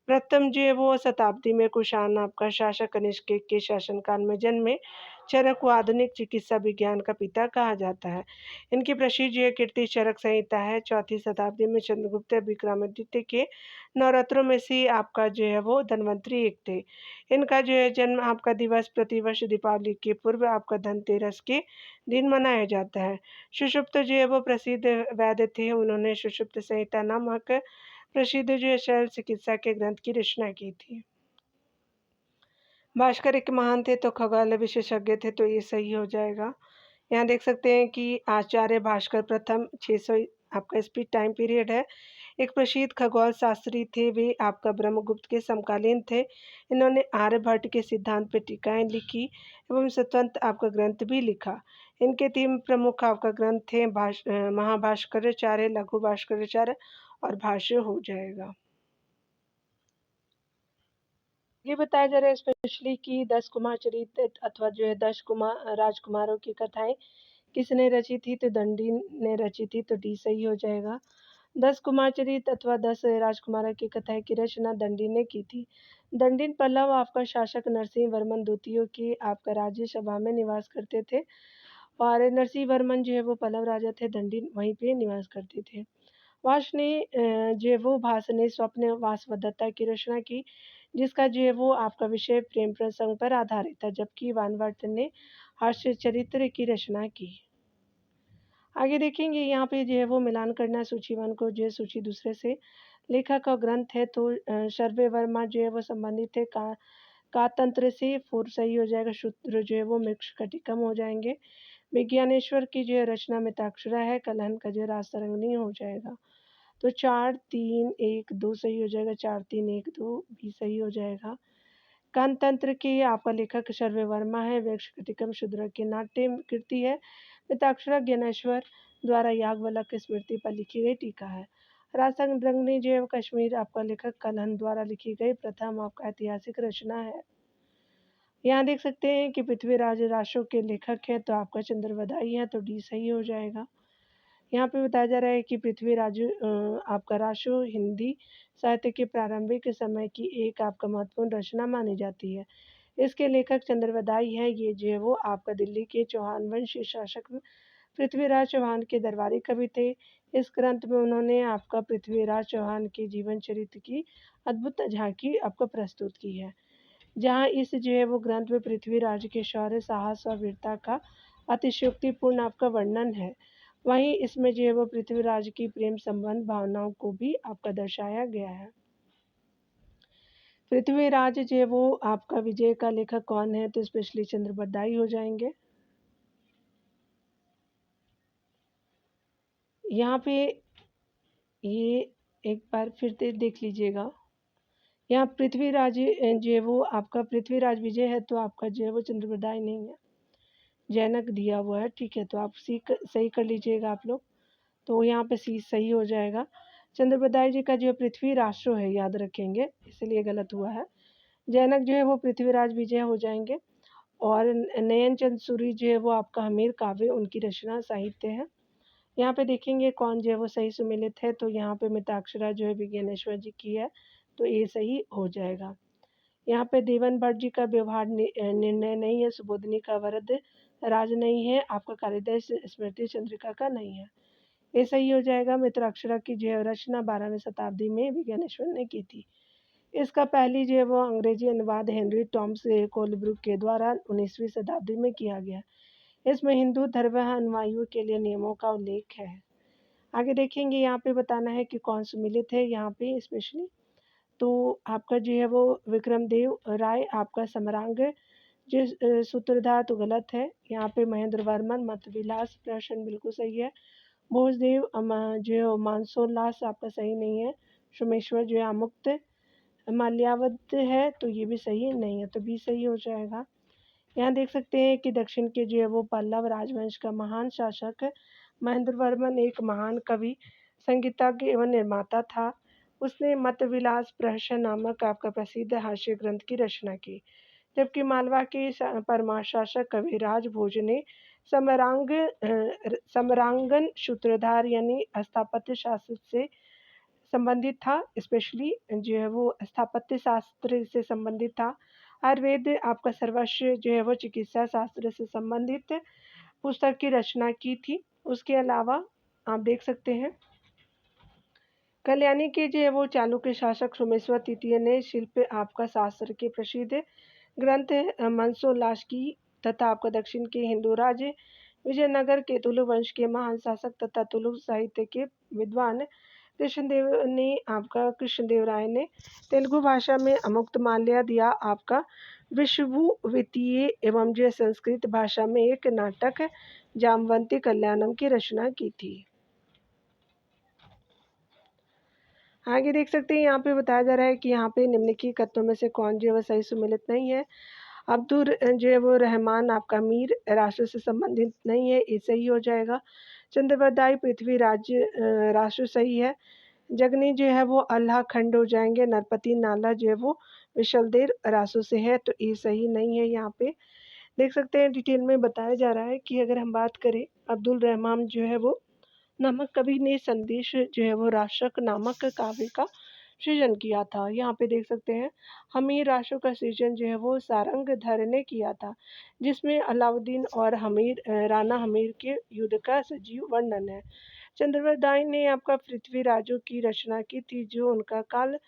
प्रथम जो है वो शताब्दी में कुषाण आपका शासक कनिष्क के शासनकाल में जन्मे। चरक को आधुनिक चिकित्सा विज्ञान का पिता कहा जाता है। इनकी प्रसिद्ध जो है कीर्ति चरक संहिता है। चौथी शताब्दी में चंद्रगुप्त विक्रमादित्य के नवरत्नों में से आपका जो है वो धन्वंतरि एक थे। इनका जो है जन्म आपका दिवस प्रतिवर्ष दीपावली के पूर्व आपका धनतेरस के दिन मनाया जाता है। सुषुप्त जो है वो प्रसिद्ध वैद्य थे। उन्होंने सुषुप्त संहिता नामक प्रसिद्ध जो है शल्य चिकित्सा के ग्रंथ की रचना की थी। भास्कर एक महान थे तो खगोल विशेषज्ञ थे, तो ये सही हो जाएगा। यहाँ देख सकते हैं कि आचार्य भास्कर प्रथम 600 आपका स्पीड टाइम पीरियड है। एक प्रसिद्ध खगोल शास्त्री थे। वे आपका ब्रह्मगुप्त के समकालीन थे। इन्होंने आर्यभट्ट के सिद्धांत पर टीकाएं लिखी एवं स्वतंत्र आपका ग्रंथ भी लिखा। इनके तीन प्रमुख आपका ग्रंथ थे, महाभास्कराचार्य, लघु भास्कराचार्य और भाष्य हो जाएगा। ये बताया जा रहा है स्पेशली कि 10 कुमार चरित्र अथवा जो है 10 कुमार राजकुमारों की कथाएं किसने रची थी? तो दंडी ने रची थी, तो डी सही हो जाएगा। 10 कुमार चरित्र अथवा 10 राजकुमारों की कथाएं की रचना दंडी ने की थी। दंडी पल्लव आपका शासक नरसिंह वर्मन द्वितीय की आपका राज्यसभा में निवास करते थे और नरसिंह वर्मन जो है वो पल्लव राजा थे। दंडी वहीं पे निवास करते थे। वास ने जो है वो भास ने स्वप्न वासवदत्ता की रचना की, जिसका जो है वो आपका विषय प्रेम प्रसंग पर आधारित था, जबकि वानभट्ट ने हास्य चरित्र की रचना की। आगे देखेंगे, यहाँ पे जो है वो मिलान करना सूची 1 को जो है सूची दूसरे से। लेखक का ग्रंथ है तो सर्वे वर्मा जो है वो संबंधित है कातंत्र से, फोर सही हो जाएगा। शूद्र जो है वो मृक्षकटिकम हो जाएंगे। विज्ञानेश्वर की जो है रचना मिताक्षरा है। कलहन का जो है रासरंगिणी हो जाएगा। तो 4 3 1 2 सही हो जाएगा। 4 3 1 2 भी सही हो जाएगा। कानतंत्र के आपका लेखक सर्वे वर्मा है। वृक्षकटिकम शूद्र की नाट्य कृति है। मिताक्षरा ज्ञानेश्वर द्वारा याज्ञवल्क्य स्मृति पर लिखी गई टीका है। रासरंगिणी जो है कश्मीर आपका लेखक कलहन द्वारा लिखी गई प्रथम आपका ऐतिहासिक रचना है। यहाँ देख सकते हैं कि पृथ्वीराज राशो के लेखक है तो आपका चंद्रवदाई है, तो डी सही हो जाएगा। यहाँ पे बताया जा रहा है कि पृथ्वीराज आपका राशो हिंदी साहित्य के प्रारंभिक समय की एक आपका महत्वपूर्ण रचना मानी जाती है। इसके लेखक चंद्रवदाई है। ये जो है वो आपका दिल्ली के चौहान वंश शासक पृथ्वीराज चौहान के दरबारी कवि थे। इस ग्रंथ में उन्होंने आपका पृथ्वीराज चौहान के जीवन चरित्र की अद्भुत झांकी आपको प्रस्तुत की है। जहाँ इस जो है वो ग्रंथ में पृथ्वीराज के शौर्य, साहस और वीरता का अतिशयोक्तिपूर्ण आपका वर्णन है। वहीं इसमें जो है वो पृथ्वीराज की प्रेम संबंध भावनाओं को भी आपका दर्शाया गया है। पृथ्वीराज जो है वो आपका विजय का लेखक कौन है? तो स्पेशली चंद्रबरदाई हो जाएंगे। यहाँ पे ये एक बार फिर से देख लीजिएगा। यहाँ पृथ्वीराज जो है वो आपका पृथ्वीराज विजय है, तो आपका जो है वो चंद्रबरदाई नहीं है, जैनक दिया हुआ है। ठीक है, तो आप सी सही कर लीजिएगा आप लोग। तो यहाँ पे सी सही हो जाएगा। चंद्रबरदाई जी का जो पृथ्वी राष्ट्र है, याद रखेंगे, इसलिए गलत हुआ है। जैनक जो है वो पृथ्वीराज विजय हो जाएंगे। और नयन चंद सूरी जो है वो आपका हमीर काव्य उनकी रचना साहित्य है। यहाँ पे देखेंगे कौन जो है वो सही सुमेलित है, तो यहाँ पे मिताक्षरा जो है विज्ञानेश्वर जी की है, तो ये सही हो जाएगा। यहाँ पे देवन भट्ट जी का व्यवहार निर्णय नहीं है। सुबोधनी का वरद राज नहीं है। आपका कालिदास स्मृति चंद्रिका का नहीं है, ये सही हो जाएगा। मित्राक्षरा की जो रचना 12वीं शताब्दी में विज्ञानेश्वर ने की थी। इसका पहली जो है वो अंग्रेजी अनुवाद हेनरी टॉमस कोलब्रुक के द्वारा 19वीं शताब्दी में किया गया। इसमें हिंदू धर्म अनुयायियों के लिए नियमों का उल्लेख है। आगे देखेंगे, यहाँ पे बताना है कि कौन सम्मिलित है यहाँ पे स्पेशली। तो आपका जो है वो विक्रमदेव राय आपका सम्रांग जो सूत्रधार तो गलत है। यहाँ पे महेंद्र वर्मन मतविलास प्रश्न बिल्कुल सही है। भोजदेव जो मानसोल्लास आपका सही नहीं है। सोमेश्वर जो है अमुक्त माल्यावत है तो ये भी सही नहीं है, तो बी सही हो जाएगा। यहाँ देख सकते हैं कि दक्षिण के जो है वो पल्लव राजवंश का महान शासक महेंद्र वर्मन एक महान कवि, संगीतज्ञ एवं निर्माता था। उसने मतविलास प्रहसन नामक आपका प्रसिद्ध हास्य ग्रंथ की रचना की। जबकि मालवा के परमाशासक कविराज भोज ने समरांगन सूत्रधार यानी स्थापत्य शास्त्र से संबंधित था। स्पेशली जो है वो स्थापत्य शास्त्र से संबंधित था। आयुर्वेद आपका सर्वस्व जो है वो चिकित्सा शास्त्र से संबंधित पुस्तक की रचना की थी। उसके अलावा आप देख सकते हैं कल्याणी के जो है वो चालुक्य शासक सोमेश्वर तृतीय ने शिल्प आपका शास्त्र के प्रसिद्ध ग्रंथ मनसोल्लास की तथा आपका दक्षिण के हिंदू राज्य विजयनगर के तुलु वंश के महान शासक तथा तुलु साहित्य के विद्वान कृष्णदेव राय ने तेलुगु भाषा में अमुक्त माल्या दिया आपका विश्ववितीय एवं जो संस्कृत भाषा में एक नाटक जामवंती कल्याणम की रचना की थी। आगे देख सकते हैं यहाँ पे बताया जा रहा है कि यहाँ पे निम्नलिखित कथनों में से कौन जो है सही सुमेलित नहीं है। अब्दुल जो है वो रहमान आपका मीर राष्ट्र से संबंधित नहीं है, ये सही हो जाएगा। चंद्रवरदाई पृथ्वी राज्य राष्ट्र सही है। जगनी जो है वो अल्लाह खंड हो जाएंगे। नरपति नाला जो है वो विशलदेव रासो से है, तो ये सही नहीं है। यहाँ पे देख सकते हैं डिटेल में बताया जा रहा है कि अगर हम बात करें अब्दुल रहमान जो है वो नामक कवि ने संदेश जो है वो राशक नामक काव्य का सृजन किया था। यहाँ पे देख सकते हैं हमीर राशो का सृजन जो है वो सारंगधर ने किया था, जिसमें अलाउद्दीन और राणा हमीर के युद्ध का सजीव वर्णन है। चंद्रवरदाई ने आपका पृथ्वी राजों की रचना की थी, जो उनका काल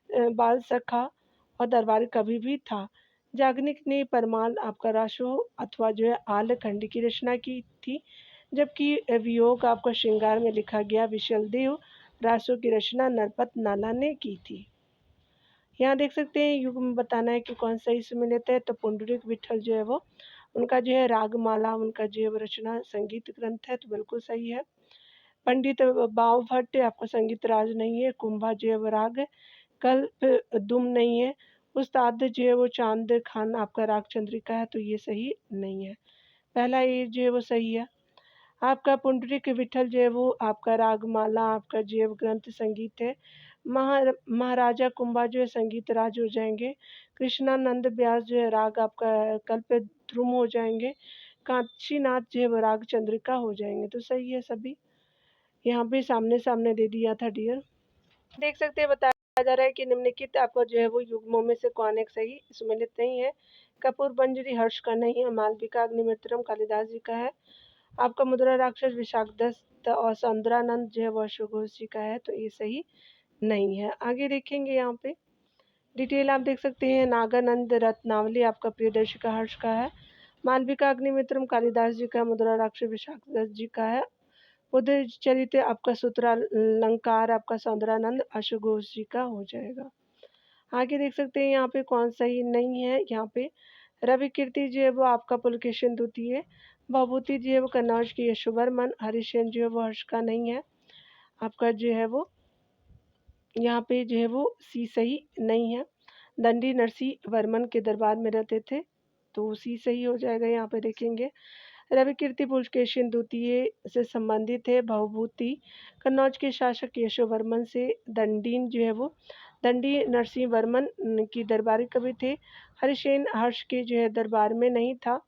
बाल सखा और दरबारी कवि भी था। जागनिक ने परमाल आपका राशो अथवा जो है आल खंड की रचना की थी, जबकि वियोग आपका श्रृंगार में लिखा गया विशलदेव रासो की रचना नरपत नाला ने की थी। यहाँ देख सकते हैं युग में बताना है कि कौन सही सुमेलित है। तो पुंडरीक विठल जो है वो उनका जो है रागमाला उनका जो है रचना संगीत ग्रंथ है, तो बिल्कुल सही है। पंडित बाव भट्ट आपका संगीत राज नहीं है। कुंभा जो है वो राग कल्प दुम नहीं है। उस्ताद जो है वो चांद खान आपका राग चंद्रिका है, तो ये सही नहीं है। पहला ये जो है वो सही है। आपका पुंडरीक विठल जो है वो आपका रागमाला आपका जीव ग्रंथ संगीत है। महाराजा कुंभा जो है संगीत राज हो जाएंगे। कृष्णानंद व्यास जो है राग आपका कल्प ध्रुम हो जाएंगे। काशीनाथ जो है वो राग चंद्रिका हो जाएंगे, तो सही है सभी। यहाँ पे सामने सामने दे दिया था डियर। देख सकते हैं बताया जा रहा है कि निम्नलिखित आपको जो है वो युग्मों में से कौन एक सही सुमेलित नहीं है। कपूर बंजरी हर्ष का नहीं है। मालविका अग्निमित्रम कालिदास जी का है। आपका मुद्रा राक्षस विशाखदत्त और सौंदरानंद जो है वो अश्वघोष जी का है, तो ये सही नहीं है। आगे देखेंगे यहाँ पे डिटेल आप देख सकते हैं। नागानंद रत्नावली आपका प्रियदर्शी का हर्ष का है। मालविका अग्निमित्रम कालिदास जी का। मुद्रा राक्षस विशाखदत्त जी का है। उदय चरित्र आपका सूत्रालंकार आपका सौंदरानंद अश्वघोष जी का हो जाएगा। आगे देख सकते हैं यहाँ पे कौन सही नहीं है। यहाँ पे रवि कीर्ति जो है वो आपका पुलकेशिन द्वितीय। भभूति जो है वो कन्नौज की यशोवर्मन। हरिशेन जो है वो हर्ष का नहीं है। आपका जो है वो यहाँ पे जो है वो सी सही नहीं है। दंडी नरसिंह वर्मन के दरबार में रहते थे, तो सी सही हो जाएगा। यहाँ पे देखेंगे रवि कीर्ति पुलकेशिन द्वितीय से संबंधित है। भवभूति कन्नौज के शासक यशोवर्मन से। दंडीन जो है वो दंडी नरसिंह वर्मन की दरबारी कवि थे। हरिसेन हर्ष के जो है दरबार में नहीं था।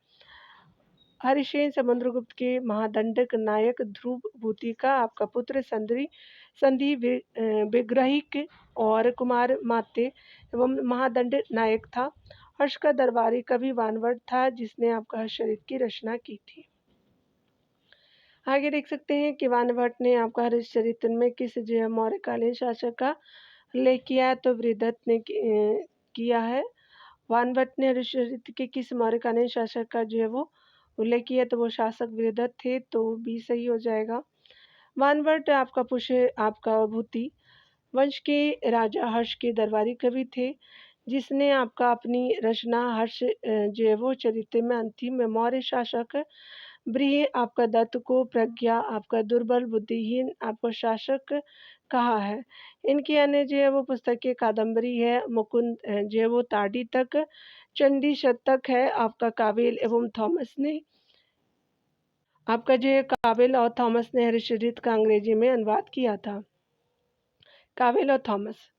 हरिसेन समुद्रगुप्त के महादंडक नायक ध्रुव भूति का आपका पुत्र संधि विग्रहिक और कुमार माते एवं महादंड नायक था। हर्ष का दरबारी कवि वानवट था, जिसने आपका हर्षचरित की रचना की थी। आगे देख सकते हैं कि वानभट्ट ने आपका हर्षचरित्र में किस जो है मौर्यकालीन शासक का उल्लेख किया है तो बृहदत्त ने किया है। वानभट्ट ने ऋषि के किस मौर्यकालीन शासक का जो है वो उल्लेख किया तो वो शासक बृहदत्त थे, तो बी सही हो जाएगा। वानभट्ट आपका भूति वंश के राजा हर्ष के दरबारी कवि थे, जिसने आपका अपनी रचना हर्ष जो है वो चरित्र में अंतिम मौर्य शासक ब्रिय आपका दत्त को प्रज्ञा आपका दुर्बल बुद्धिहीन आपको शासक कहा है। इनकी अन्य जो है वो पुस्तकें कादम्बरी है, मुकुंद जो है वो ताड़ी तक, चंडी शतक है, आपका काबिल एवं थॉमस ने आपका जो है काबिल और थॉमस ने हरिश्चरित्र का अंग्रेजी में अनुवाद किया था। काबिल और थॉमस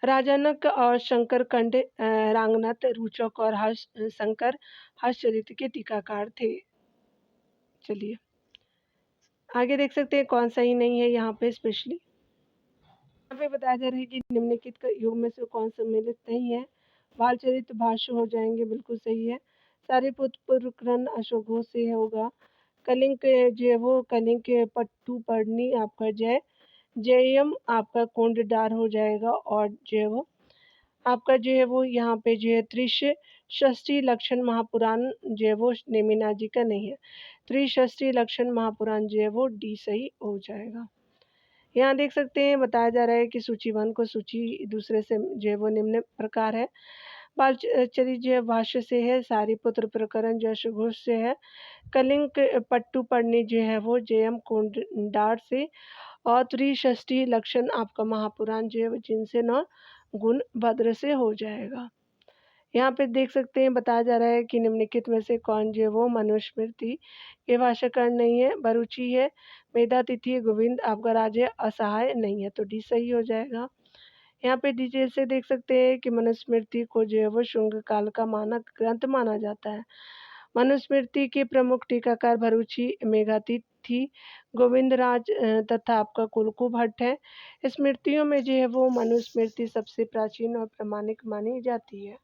राजानक और शंकर कंड रांगनाथ रूचक और हर्ष शंकर हर्षचरित्र के टीकाकार थे। चलिए आगे देख सकते हैं कौन सही नहीं है यहाँ पे स्पेशली। यहाँ पे बताया जा रहा है कि निम्नलिखित युग में से कौन सम्मिलित नहीं है। बालचरित्र भाष्य हो जाएंगे, बिल्कुल सही है। सारीपुत्र पुरकरण अशोक घोष से होगा। कलिंग जो है वो कलिंग के पट्टू पढ़नी आपका जयम आपका कुंडडार हो जाएगा। और जो है वो आपका जो है वो यहाँ पे जो है त्रिश षष्ठी लक्षण महापुराण जो है वो नेमिना जी का नहीं है। त्रिषष्ठी लक्षण महापुराण जो है वो डी सही हो जाएगा। यहाँ देख सकते हैं बताया जा रहा है कि सूची 1 को सूची दूसरे से जो है वो निम्न प्रकार है। बालचरित्र जो है भाष्य से है, सारीपुत्र प्रकरण जो है घोष से है, कलिंग पट्टू पढ़नी जो है वो जयम कुंडार से, और त्रिषष्ठी लक्षण आपका महापुराण जो है वो जिनसे न गुण भद्र से हो जाएगा। यहाँ पे देख सकते हैं बताया जा रहा है कि निम्नलिखित में से कौन जो है वो मनुस्मृति के भाष्यकार नहीं है। बरुचि है, मेधातिथि, गोविंद आपका राज है, असहाय नहीं है, तो डी सही हो जाएगा। यहाँ पे डिटेल से देख सकते हैं कि मनुस्मृति को जो है वो शुंग काल का मानक ग्रंथ माना जाता है। मनुस्मृति के प्रमुख टीकाकार भरूची, मेघातिथि, गोविंदराज तथा आपका कुलकु भट्ट है। स्मृतियों में जो है वो मनुस्मृति सबसे प्राचीन और प्रामाणिक मानी जाती है।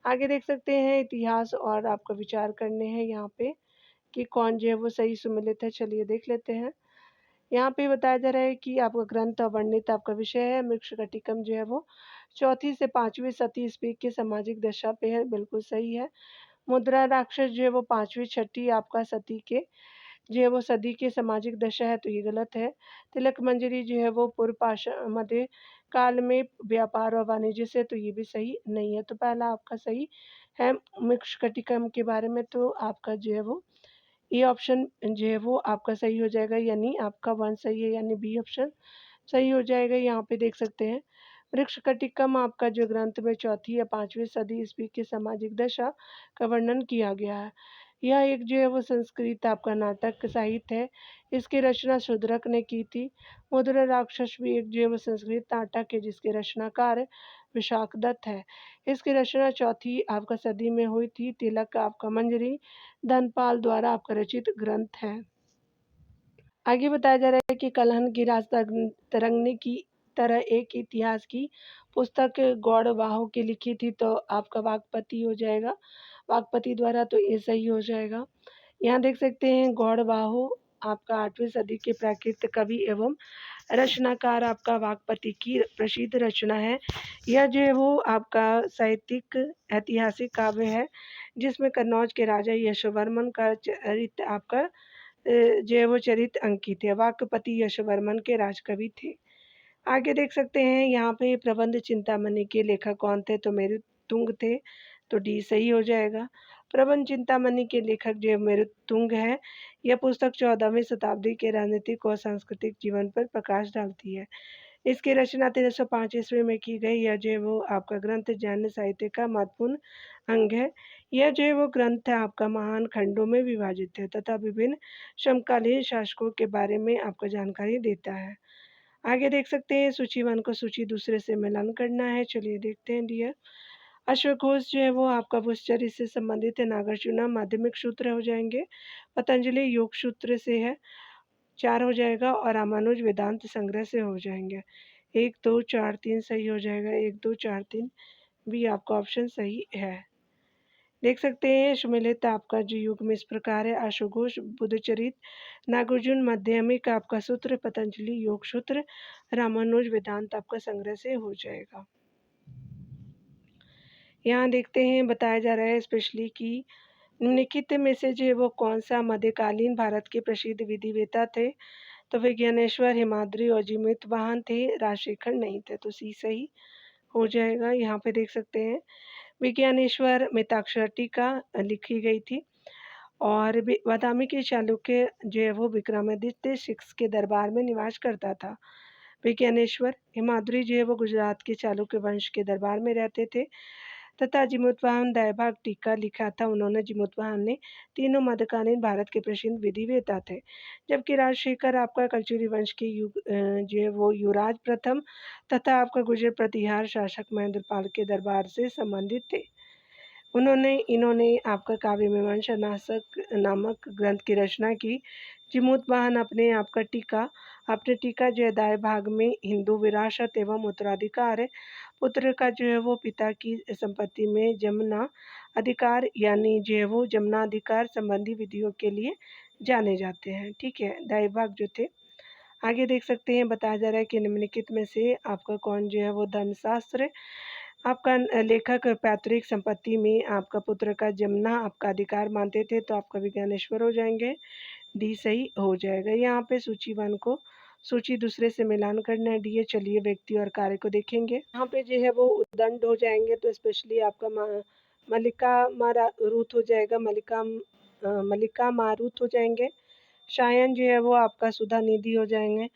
आगे देख सकते हैं इतिहास और आपका विचार करने हैं यहाँ पे कि कौन जो है वो सही सुमिलित है। चलिए देख लेते हैं। यहाँ पे बताया जा रहा है कि आपका ग्रंथ और वर्णित आपका विषय है। मृक्षकटिकम जो है वो 4वीं से 5वीं सती ईस्वी की सामाजिक दशा पे है, बिल्कुल सही है। मुद्रा राक्षस जो है वो 5वीं 6वीं आपका सती के जो है वो सदी की सामाजिक दशा है, तो ये गलत है। तिलक मंजरी जो है वो पूर्व पाषाण मध्य काल में व्यापार और वाणिज्य से, तो ये भी सही नहीं है। तो पहला आपका सही है मृक्षकटिकम के बारे में, तो आपका जो है वो ये ऑप्शन जो है वो आपका सही हो जाएगा, यानी आपका 1 सही है, यानी बी ऑप्शन सही हो जाएगा। यहाँ पे देख सकते हैं मृक्षकटिकम आपका जो ग्रंथ में 4वीं या 5वीं सदी ईस्वी की सामाजिक दशा का वर्णन किया गया है। यह एक जो है वो संस्कृत आपका नाटक साहित्य है। इसकी रचना शूद्रक ने की थी। मुद्रा राक्षस भी एक जो है वो संस्कृत नाटक है जिसके रचनाकार विशाखदत्त है। इसकी रचना 4वीं आपका सदी में हुई थी। तिलक आपका मंजरी धनपाल द्वारा आपका रचित ग्रंथ है। आगे बताया जा रहा है कि कलहन की राज तरंगनी की तरह एक इतिहास की पुस्तक गौड़वाह की लिखी थी, तो आपका वाकपति हो जाएगा। वाकपति द्वारा, तो ये सही हो जाएगा। यहाँ देख सकते हैं गौड़वाह आपका 8वीं सदी के प्राकृत कवि एवं रचनाकार आपका वाकपति की प्रसिद्ध रचना है। यह जो है वो आपका साहित्यिक ऐतिहासिक काव्य है जिसमें कन्नौज के राजा यशोवर्मन का चरित्र आपका जो है वो चरित्र अंकित है। वाकपति यशोवर्मन के राजकवि थे। आगे देख सकते हैं यहाँ पे प्रबंध चिंतामणि के लेखक कौन थे, तो मेरुतुंग थे, तो डी सही हो जाएगा। प्रबंध चिंतामणि के लेखक जो मेरुतुंग है। यह पुस्तक 14वीं शताब्दी के राजनीतिक और सांस्कृतिक जीवन पर प्रकाश डालती है। इसकी रचना 1305 ईस्वी में की गई। यह जो है वो आपका ग्रंथ जैन साहित्य का महत्वपूर्ण अंग है। यह जो है वो ग्रंथ आपका महान खंडों में विभाजित है तथा विभिन्न समकालीन शासकों के बारे में आपको जानकारी देता है। आगे देख सकते हैं सूची 1 को सूची दूसरे से मिलान करना है। चलिए देखते हैं डियर। अश्वघोष जो है वो आपका पुष्चरी से संबंधित है। नागार्जुना माध्यमिक सूत्र हो जाएंगे। पतंजलि योग सूत्र से है, 4 हो जाएगा। और रामानुज वेदांत संग्रह से हो जाएंगे। 1 2 4 3 सही हो जाएगा। 1 2 4 3 भी आपका ऑप्शन सही है। देख सकते हैं सुमेलित आपका जो युग में इस प्रकार है: आशुघोष, बुधचरित, नागार्जुन माध्यमिक आपका सूत्र, पतंजलि योग सूत्र, रामानुज वेदांत आपका संग्रह से हो जाएगा। यहाँ देखते हैं बताया जा रहा है स्पेशली कि निम्नलिखित में से जो है वो कौन सा मध्यकालीन भारत के प्रसिद्ध विधिवेता थे। तो विज्ञानेश्वर, हिमाद्री और जीमित वाहन थे, राजशेखर नहीं थे। तो सी सही हो जाएगा। यहाँ पे देख सकते हैं विज्ञानेश्वर मिताक्षर टीका लिखी गई थी और बादामी के चालुक्य जो है वो विक्रमादित्य सिक्स के दरबार में निवास करता था। विज्ञानेश्वर हिमाद्री जो है वो गुजरात के चालुक्य वंश के दरबार में रहते थे तथा जिमुतवाहन दायभाग टीका लिखा था उन्होंने। जिमुतवाहन ने तीनों मध्यकालीन भारत के प्रसिद्ध विधिवेता थे, जबकि राजशेखर आपका कलचुरी वंश के युग जो है वो युवराज प्रथम तथा आपका गुजर प्रतिहार शासक महेंद्रपाल के दरबार से संबंधित थे। इन्होंने आपका काव्य मीमांसा नामक ग्रंथ की रचना की। जिमुतवाहन अपने टीका जो है दाएं भाग में हिंदू विरासत एवं उत्तराधिकार, पुत्र का जो है वो पिता की संपत्ति में जमना अधिकार यानी जो है वो जमनाधिकार संबंधी विधियों के लिए जाने जाते हैं। ठीक है, दाएं भाग जो थे। आगे देख सकते हैं बताया जा रहा है कि निम्नलिखित में से आपका कौन जो है वो धर्मशास्त्र आपका लेखक पैतृक संपत्ति में आपका पुत्र का जमना आपका अधिकार मानते थे। तो आपका विज्ञानेश्वर हो जाएंगे, डी सही हो जाएगा। यहाँ पे सूची 1 को सूची दूसरे से मिलान करना है, डी है। चलिए व्यक्ति और कार्य को देखेंगे। यहाँ पे जो है वो उद्दंड हो जाएंगे, तो स्पेशली आपका मल्लिका मारुत हो जाएगा, मल्लिका मारुत हो जाएंगे। शायन जो है वो आपका सुधा निधि हो जाएंगे।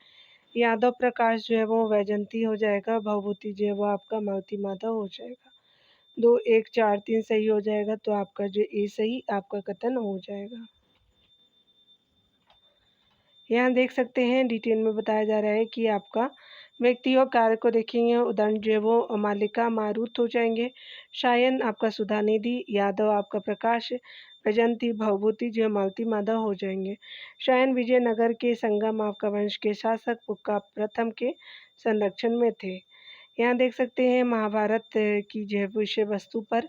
यादव प्रकाश जो है वो वैजंती हो जाएगा। भवभूति जो है वो आपका मालती माधव हो जाएगा। 2 1 4 3 सही हो जाएगा। तो आपका जो ए सही आपका कथन हो जाएगा। यहाँ देख सकते हैं डिटेल में बताया जा रहा है कि आपका व्यक्ति और कार्य को देखेंगे। उदाहरण जो है वो मालिका मारुत हो जाएंगे। शायन आपका सुधा निधि, यादव आपका प्रकाश, वैजंती भवभूति जो है मालती माधव हो जाएंगे। शायन विजयनगर के संगम आपका वंश के शासक पुक्का प्रथम के संरक्षण में थे। यहाँ देख सकते हैं महाभारत की जो है विषय वस्तु पर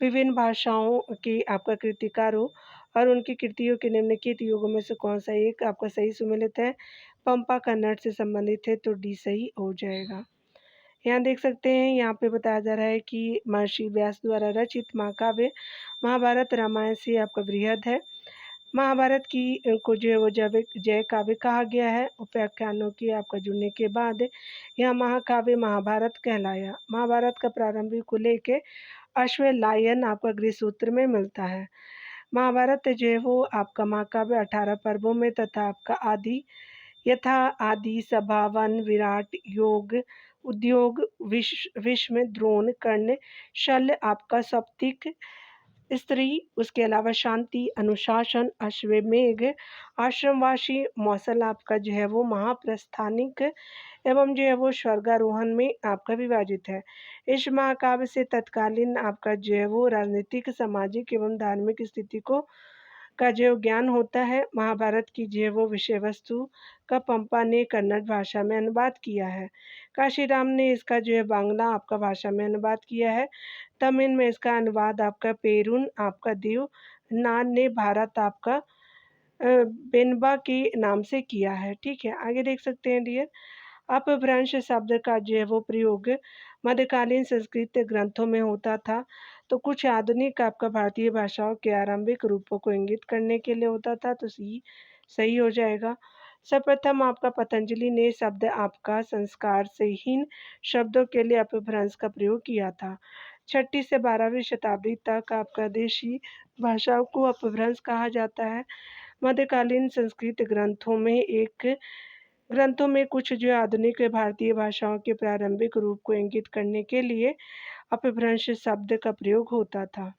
विभिन्न भाषाओं की आपका कृतिकारों और उनकी कृतियों के निम्नलिखित युगों में से कौन सा एक आपका सही सुमेलित है। पंपा कन्नड़ से संबंधित है, तो डी सही हो जाएगा। यहाँ देख सकते हैं यहाँ पे बताया जा रहा है कि महर्षि व्यास द्वारा रचित महाकाव्य महाभारत रामायण से आपका बृहद है। महाभारत की को जो है वो जय काव्य कहा गया है। उपाख्यानों की आपका जुड़ने के बाद यह महाकाव्य महाभारत कहलाया। महाभारत का प्रारंभिक उल्लेख के अश्वलायन आपका गृह सूत्र में मिलता है। महाभारत जो है वो आपका महाकाव्य 18 पर्वों में तथा आपका आदि यथा आदि सभा वन विराट योग उद्योग विश्व द्रोण कर्ण शल्य आपका सौप्तिक स्त्री, उसके अलावा शांति अनुशासन अश्वमेघ आश्रमवासी मौसल आपका जो है वो महाप्रस्थानिक एवं जो है वो स्वर्गारोहण में आपका विभाजित है। इस महाकाव्य से तत्कालीन आपका जो है वो राजनीतिक सामाजिक एवं धार्मिक स्थिति को का जो ज्ञान होता है। महाभारत की जो है वो विषय वस्तु का पंपा ने कन्नड़ भाषा में अनुवाद किया है। काशीराम ने इसका जो है बांग्ला आपका भाषा में अनुवाद किया है। तमिल में इसका अनुवाद आपका पेरुन आपका देव नान ने भारत आपका बेनबा के नाम से किया है। ठीक है, आगे देख सकते हैं डियर। अपभ्रंश शब्द का जो है वो प्रयोग मध्यकालीन संस्कृत ग्रंथों में होता था, तो कुछ आधुनिक आपका भारतीय भाषाओं के आरंभिक रूपों को इंगित करने के लिए होता था। तो सही हो जाएगा। सर्वप्रथम आपका पतंजलि ने शब्द आपका संस्कार से हीन शब्दों के लिए अपभ्रंश का प्रयोग किया था। 6वीं से 12वीं शताब्दी तक आपका देशी भाषाओं को अपभ्रंश कहा जाता है। मध्यकालीन संस्कृत ग्रंथों में कुछ जो आधुनिक भारतीय भाषाओं के प्रारंभिक रूप को इंगित करने के लिए अपभ्रंश शब्द का प्रयोग होता था।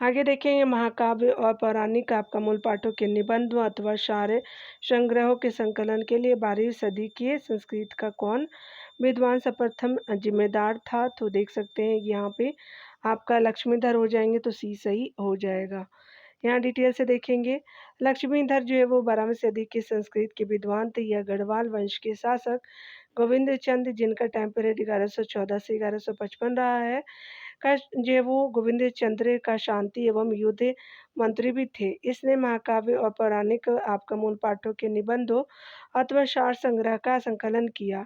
आगे देखेंगे महाकाव्य और पौराणिक आपका मूल पाठों के निबंधों अथवा सारे संग्रहों के संकलन के लिए 12वीं सदी के संस्कृत का कौन विद्वान सर्वप्रथम जिम्मेदार था। तो देख सकते हैं यहाँ पे आपका लक्ष्मीधर हो जाएंगे, तो सी सही हो जाएगा। यहाँ डिटेल से देखेंगे। लक्ष्मीधर जो है वो 12वीं सदी के संस्कृत के विद्वान थे। यह गढ़वाल वंश के शासक गोविंद चंद जिनका टाइम पीरियड 1114 से 1155 रहा है, का जो है वो गोविंद चंद्र का शांति एवं युद्ध मंत्री भी थे। इसने महाकाव्य और पौराणिक आपका मूल पाठों के निबंधों अथवा सार संग्रह का संकलन किया।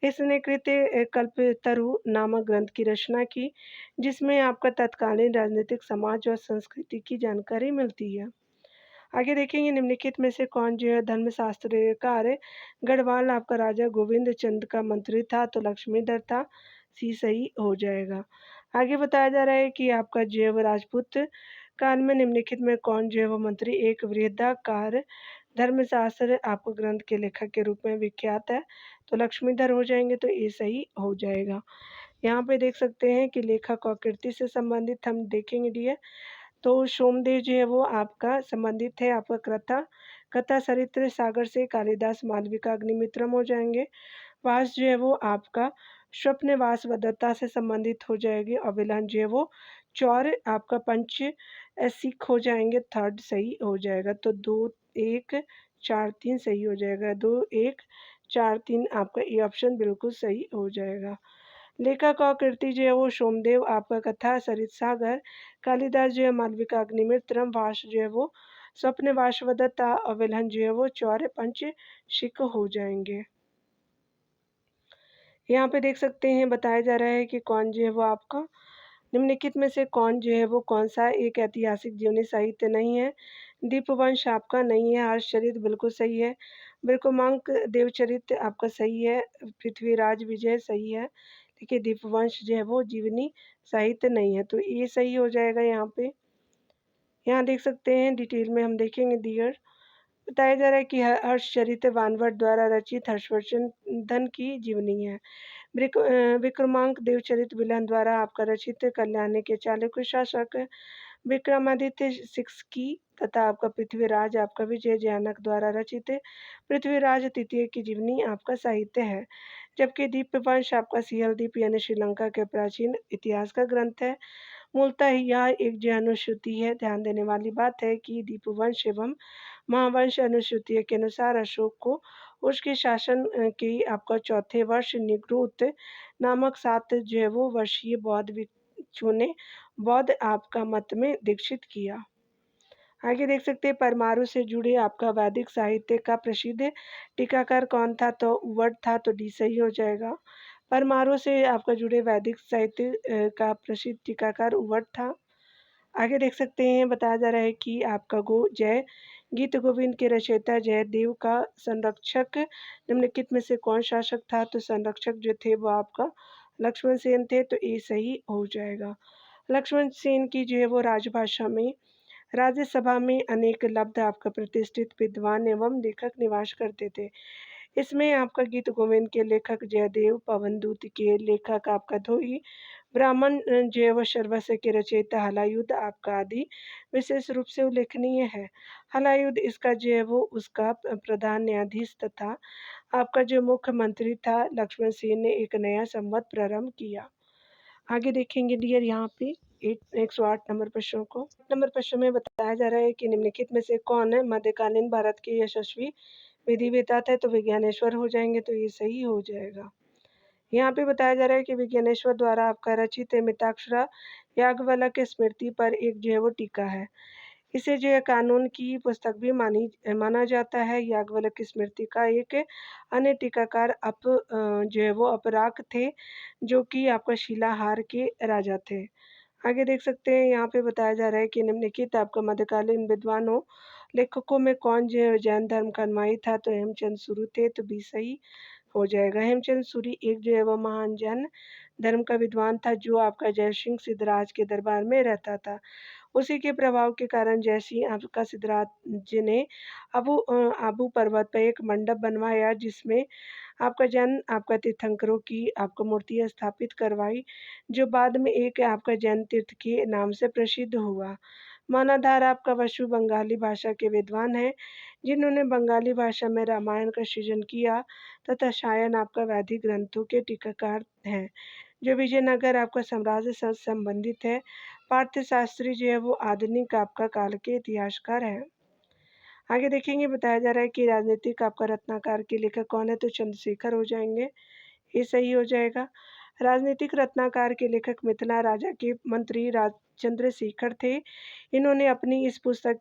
इसने कल्पतरु नामक ग्रंथ की रचना की, जिसमें आपका तत्कालीन राजनीतिक, समाज और संस्कृति की जानकारी मिलती है। आगे देखेंगे निम्नलिखित में से कौन जो है धर्मशास्त्रकार गढ़वाल आपका राजा गोविंद चंद का मंत्री था, तो लक्ष्मीधर था। सी सही हो जाएगा। आगे बताया जा रहा है कि आपका जो है वो राजपूत काल में निम्नलिखित में कौन जो है वो मंत्री एक वृद्धाकार धर्मशास्त्र आपको ग्रंथ के लेखक के रूप में विख्यात है, तो लक्ष्मीधर हो जाएंगे, तो ये सही हो जाएगा। यहाँ पे देख सकते हैं कि लेखक और कीर्ति से संबंधित हम देखेंगे डियर, तो सोमदेव जो है वो आपका संबंधित है आपका कथा सरित्र सागर से, कालिदास मालविका अग्निमित्रम हो जाएंगे। वास जो है वो आपका स्वप्न वासवदत्ता से संबंधित हो जाएगी, और विलहन जो है वो चौर आपका पंच सिख हो जाएंगे। थर्ड सही हो जाएगा, तो 2 1 4 3 सही हो जाएगा। 2 1 4 3 आपका ये ऑप्शन बिल्कुल सही हो जाएगा। लेखक और कृति जो है वो सोमदेव आपका कथा सरित सागर, कालिदास जो है मालविका अग्निमित्रम, वास जो है वो स्वप्न वासवदत्ता, और विलहन जो है वो चौर पंच शिक हो जाएंगे। यहाँ पे देख सकते हैं बताया जा रहा है कि कौन जो है वो आपका निम्नलिखित में से कौन जो है वो कौन सा एक ऐतिहासिक जीवनी साहित्य नहीं है। दीपवंश आपका नहीं है, हर्षचरित बिल्कुल सही है, ब्रह्मांक देवचरित आपका सही है, पृथ्वीराज विजय सही है, देखिए दीपवंश जो है वो जीवनी साहित्य नहीं है, तो ये सही हो जाएगा। यहाँ देख सकते हैं डिटेल में हम देखेंगे डियर, बताया जा रहा है कि हर्षचरित वानवट द्वारा रचित हर्षवर्धन की जीवनी है। विक्रमांक देवचरित विलन द्वारा आपका रचित कल्याणी के चालुक्य शासक विक्रमादित्य सिक्स की, तथा आपका पृथ्वीराज आपका विजय जयानक द्वारा रचित पृथ्वीराज तृतीय की जीवनी आपका साहित्य है। जबकि दीपवंश आपका सिहल द्वीप यानी श्रीलंका के प्राचीन इतिहास का ग्रंथ है। मूलतः यह एक जो अनुश्रुति है। ध्यान देने वाली बात है कि दीपवंश एवं महावंश अनुश्रुतियों के अनुसार अशोक को उसके शासन के आपका चौथे वर्ष निगृत नामक 7 जो है वो वर्षीय बौद्ध भिक्षु ने बौद्ध आपका मत में दीक्षित किया। आगे देख सकते हैं परमाणु से जुड़े आपका वैदिक साहित्य का प्रसिद्ध टीकाकार कौन था, तो उवट था, तो डी सही हो जाएगा। परमाणु से आपका जुड़े वैदिक साहित्य का प्रसिद्ध टीकाकार उवट था। आगे देख सकते हैं बताया जा रहा है कि आपका जय गीत गोविंद के रचयिता जयदेव का संरक्षक निम्नलिखित में से कौन शासक था, तो संरक्षक जो थे वो आपका लक्ष्मण सेन थे, तो ये सही हो जाएगा। लक्ष्मण सेन की जो है वो राजभाषा में राज्यसभा में अनेक लब्ध आपका प्रतिष्ठित विद्वान एवं लेखक निवास करते थे। इसमें आपका गीत गोविंद के लेखक जयदेव, पवनदूत के लेखक आपका धोई, ब्राह्मण जैव सर्वस्व के रचयिता हलायुद्ध आपका आदि विशेष रूप से उल्लेखनीय है। हलायुद्ध इसका जो है वो उसका प्रधान न्यायाधीश तथा आपका जो मुख्यमंत्री था। लक्ष्मण सिंह ने एक नया संवत प्रारंभ किया। आगे देखेंगे डियर यहाँ पे 108 नंबर प्रश्न में बताया जा रहा है कि निम्नलिखित में से कौन है मध्यकालीन भारत के यशस्वी विधिवेता थे, तो विज्ञानेश्वर हो जाएंगे, तो ये सही हो जाएगा। यहाँ पे बताया जा रहा है कि विज्ञानेश्वर द्वारा आपका रचित मिताक्षरा याज्ञवल्क्य की स्मृति पर एक जो है वो टीका है। इसे जो है कानून की पुस्तक भी माना जाता है। याज्ञवल्क्य की स्मृति का एक अन्य टीकाकार जो है वो अपराक थे, जो कि आपका शिलाहार के राजा थे। आगे देख सकते हैं यहाँ पे बताया जा रहा है कि निम्नलिखित आपका मध्यकालीन विद्वानों लेखकों में कौन जो है जैन धर्म का अनुयायी था, तो हेमचंद सूरी थे, तो बी सही हो जाएगा। हेमचंद सूरी एक जो है वह महान जैन धर्म का विद्वान था, जो आपका जयसिंह सिद्धराज के दरबार में रहता था। उसी के प्रभाव के कारण जयसिंह आपका सिद्धराज जी ने आबू पर्वत पर एक मंडप बनवाया, जिसमें आपका जैन आपका तीर्थंकरों की आपको मूर्ति स्थापित करवाई, जो बाद में एक आपका जैन तीर्थ के नाम से प्रसिद्ध हुआ। मानाधार आपका वसु बंगाली भाषा के विद्वान हैं, जिन्होंने बंगाली भाषा में रामायण का सृजन किया, तथा शायन आपका वैदिक ग्रंथों के टीकाकार हैं, जो विजयनगर आपका साम्राज्य से संबंधित है। पार्थशास्त्री जो है वो आधुनिक आपका काल के इतिहासकार है। आगे देखेंगे बताया जा रहा है कि राजनीतिक आपका रत्नाकर के लेखक कौन है, तो चंद्रशेखर हो जाएंगे, ये सही हो जाएगा। राजनीतिक रत्नाकर के लेखक मिथिला राजा के मंत्री चंद्रशेखर थे। इन्होंने अपनी इस पुस्तक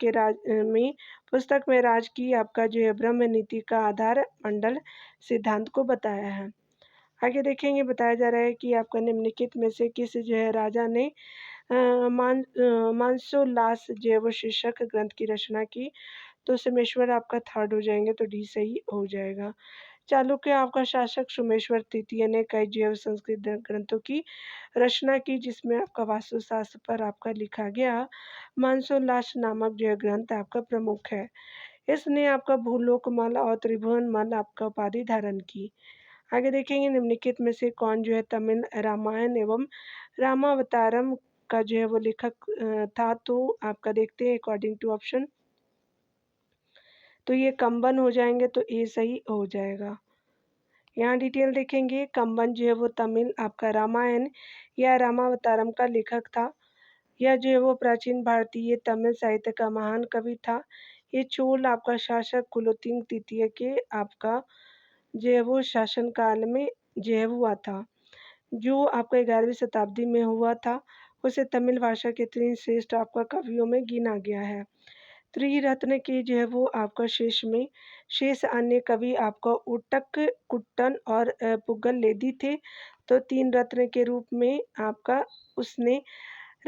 में राज की आपका जो है ब्रह्म नीति का आधार मंडल सिद्धांत को बताया है। आगे देखेंगे, बताया जा रहा है कि आपका निम्नलिखित में से किस जो है राजा ने मानसोल्लास जो है वो शीर्षक ग्रंथ की रचना की। तो सोमेश्वर आपका थर्ड हो जाएंगे, तो डी सही हो जाएगा। चालुक्य आपका शासक सोमेश्वर तृतीय ने कई जैव संस्कृत ग्रंथों की रचना की, जिसमें आपका वास्तुशास्त्र पर आपका लिखा गया मानसोल्लास नामक जो ग्रंथ आपका प्रमुख है। इसने आपका भूलोकमल और त्रिभुवनमल आपका उपाधि धारण की। आगे देखेंगे, निम्नलिखित में से कौन जो है तमिल रामायण एवं रामावतारम का जो है वो लेखक था। तो आपका देखते हैं अकॉर्डिंग टू ऑप्शन, तो ये कंबन हो जाएंगे, तो ए सही हो जाएगा। यहाँ डिटेल देखेंगे, कंबन जो है वो तमिल आपका रामायण या रामावतारम का लेखक था। यह जो है वो प्राचीन भारतीय तमिल साहित्य का महान कवि था। ये चोल आपका शासक कुलोत्तुंग तृतीय के आपका जो है वो शासन काल में जो है हुआ था, जो आपका 11वीं शताब्दी में हुआ था। उसे तमिल भाषा के 3 श्रेष्ठ आपका कवियों में गिना गया है। त्रिरत्न के जो है वो आपका शेष अन्य कवि आपका उटक कुट्टन और पुगल थे। तो 3 रत्न के रूप में आपका उसने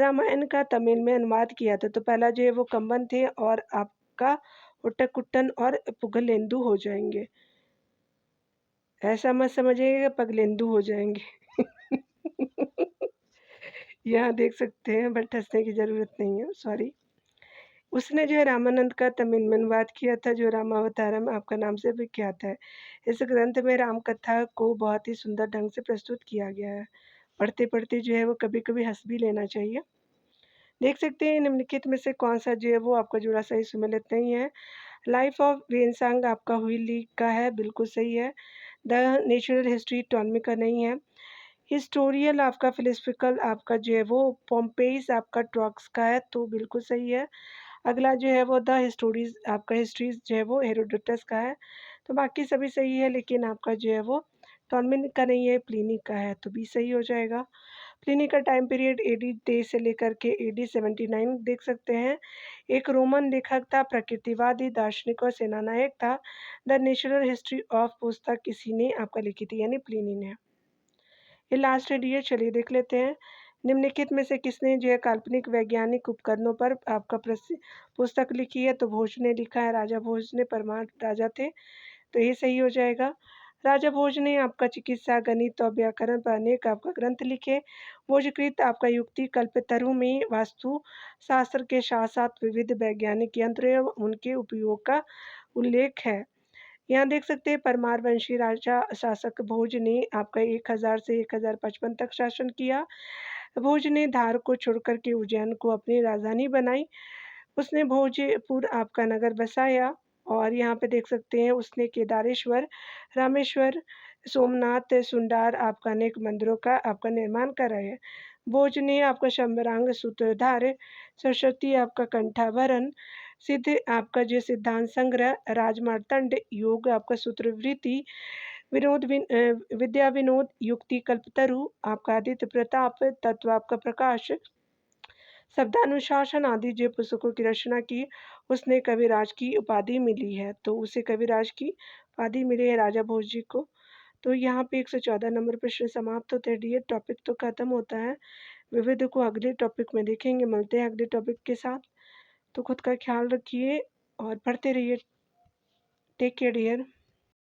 रामायण का तमिल में अनुवाद किया था। तो पहला जो है वो कंबन थे और आपका उटक कुट्टन और पुगलेंदु हो जाएंगे। ऐसा मत समझिएगा पगलेंदु हो जाएंगे। यहाँ देख सकते हैं, बट हंसने की जरूरत नहीं है, सॉरी। उसने जो है रामानंद का तमिल में अनुवाद किया था, जो रामावतारम आपका नाम से विख्यात है। इस ग्रंथ में राम कथा को बहुत ही सुंदर ढंग से प्रस्तुत किया गया है। पढ़ते पढ़ते जो है वो कभी कभी हंस भी लेना चाहिए। देख सकते हैं निम्नलिखित में से कौन सा जो है वो आपका जुड़ा सही सुमेलित नहीं है। लाइफ ऑफ वेनसांग आपका हुई लीग का है, बिल्कुल सही है। द नेचुरल हिस्ट्री टॉलमी का नहीं है। हिस्टोरियल आपका फिलोसफिकल आपका जो है वो पोम्पेइस आपका ट्रॉक्स का है, तो बिल्कुल सही है। अगला जो है वो द हिस्टोरीज आपका हिस्ट्रीज जो है वो हेरोडोटस का है। तो बाकी सभी सही है, लेकिन आपका जो है वो टॉलमी का नहीं है, प्लिनी का है, तो भी सही हो जाएगा। प्लिनी का टाइम पीरियड AD 23 से लेकर के AD 79 देख सकते हैं। एक रोमन लेखक था, प्रकृतिवादी, दार्शनिक और सेनानायक था। द नेचुरल हिस्ट्री ऑफ पुस्तक किसी ने आपका लिखी थी, यानी प्लिनी ने। ये लास्ट है डियर, चलिए देख लेते हैं। निम्नलिखित में से किसने जो है काल्पनिक वैज्ञानिक उपकरणों पर आपका पुस्तक लिखी है। तो भोज ने लिखा है, राजा भोज ने परमार राजा थे, तो ये सही हो जाएगा। राजा भोज ने आपका चिकित्सा, गणित और व्याकरण पर अनेक आपका ग्रंथ लिखे। भोजकृत आपका युक्ति कल्पतरु में वास्तु शास्त्र के साथ साथ विविध वैज्ञानिक यंत्र एवं उनके उपयोग का उल्लेख है। यहाँ देख सकते हैं परमार वंशी राजा शासक भोज ने आपका 1000 से 1055 तक शासन किया। भोज ने धार को छोड़कर के उज्जैन को अपनी राजधानी बनाई। उसने भोजपुर आपका नगर बसाया, और यहाँ पे देख सकते हैं उसने केदारेश्वर, रामेश्वर, सोमनाथ, सुंडार आपका अनेक मंदिरों का आपका निर्माण कराया। भोज ने आपका शंबरांग सूत्रधार, सरस्वती आपका कंठाभरण, सिद्ध आपका जो सिद्धांत संग्रह, राजमार्तंड योग आपका सूत्रवृत्ति, विद्या विनोद, युक्ति कल्पतरु आपका आदित्य प्रताप, तत्व आपका प्रकाश, शब्दानुशासन आदि जो पुस्तकों की रचना की। उसने कविराज की उपाधि मिली है, तो उसे कविराज की उपाधि मिली है राजा भोज जी को। तो यहाँ पे 114 नंबर प्रश्न समाप्त होते हैं डियर। टॉपिक तो खत्म होता है, विविध को अगले टॉपिक में देखेंगे। मिलते हैं अगले टॉपिक के साथ, तो खुद का ख्याल रखिए और पढ़ते रहिए। Take care dear.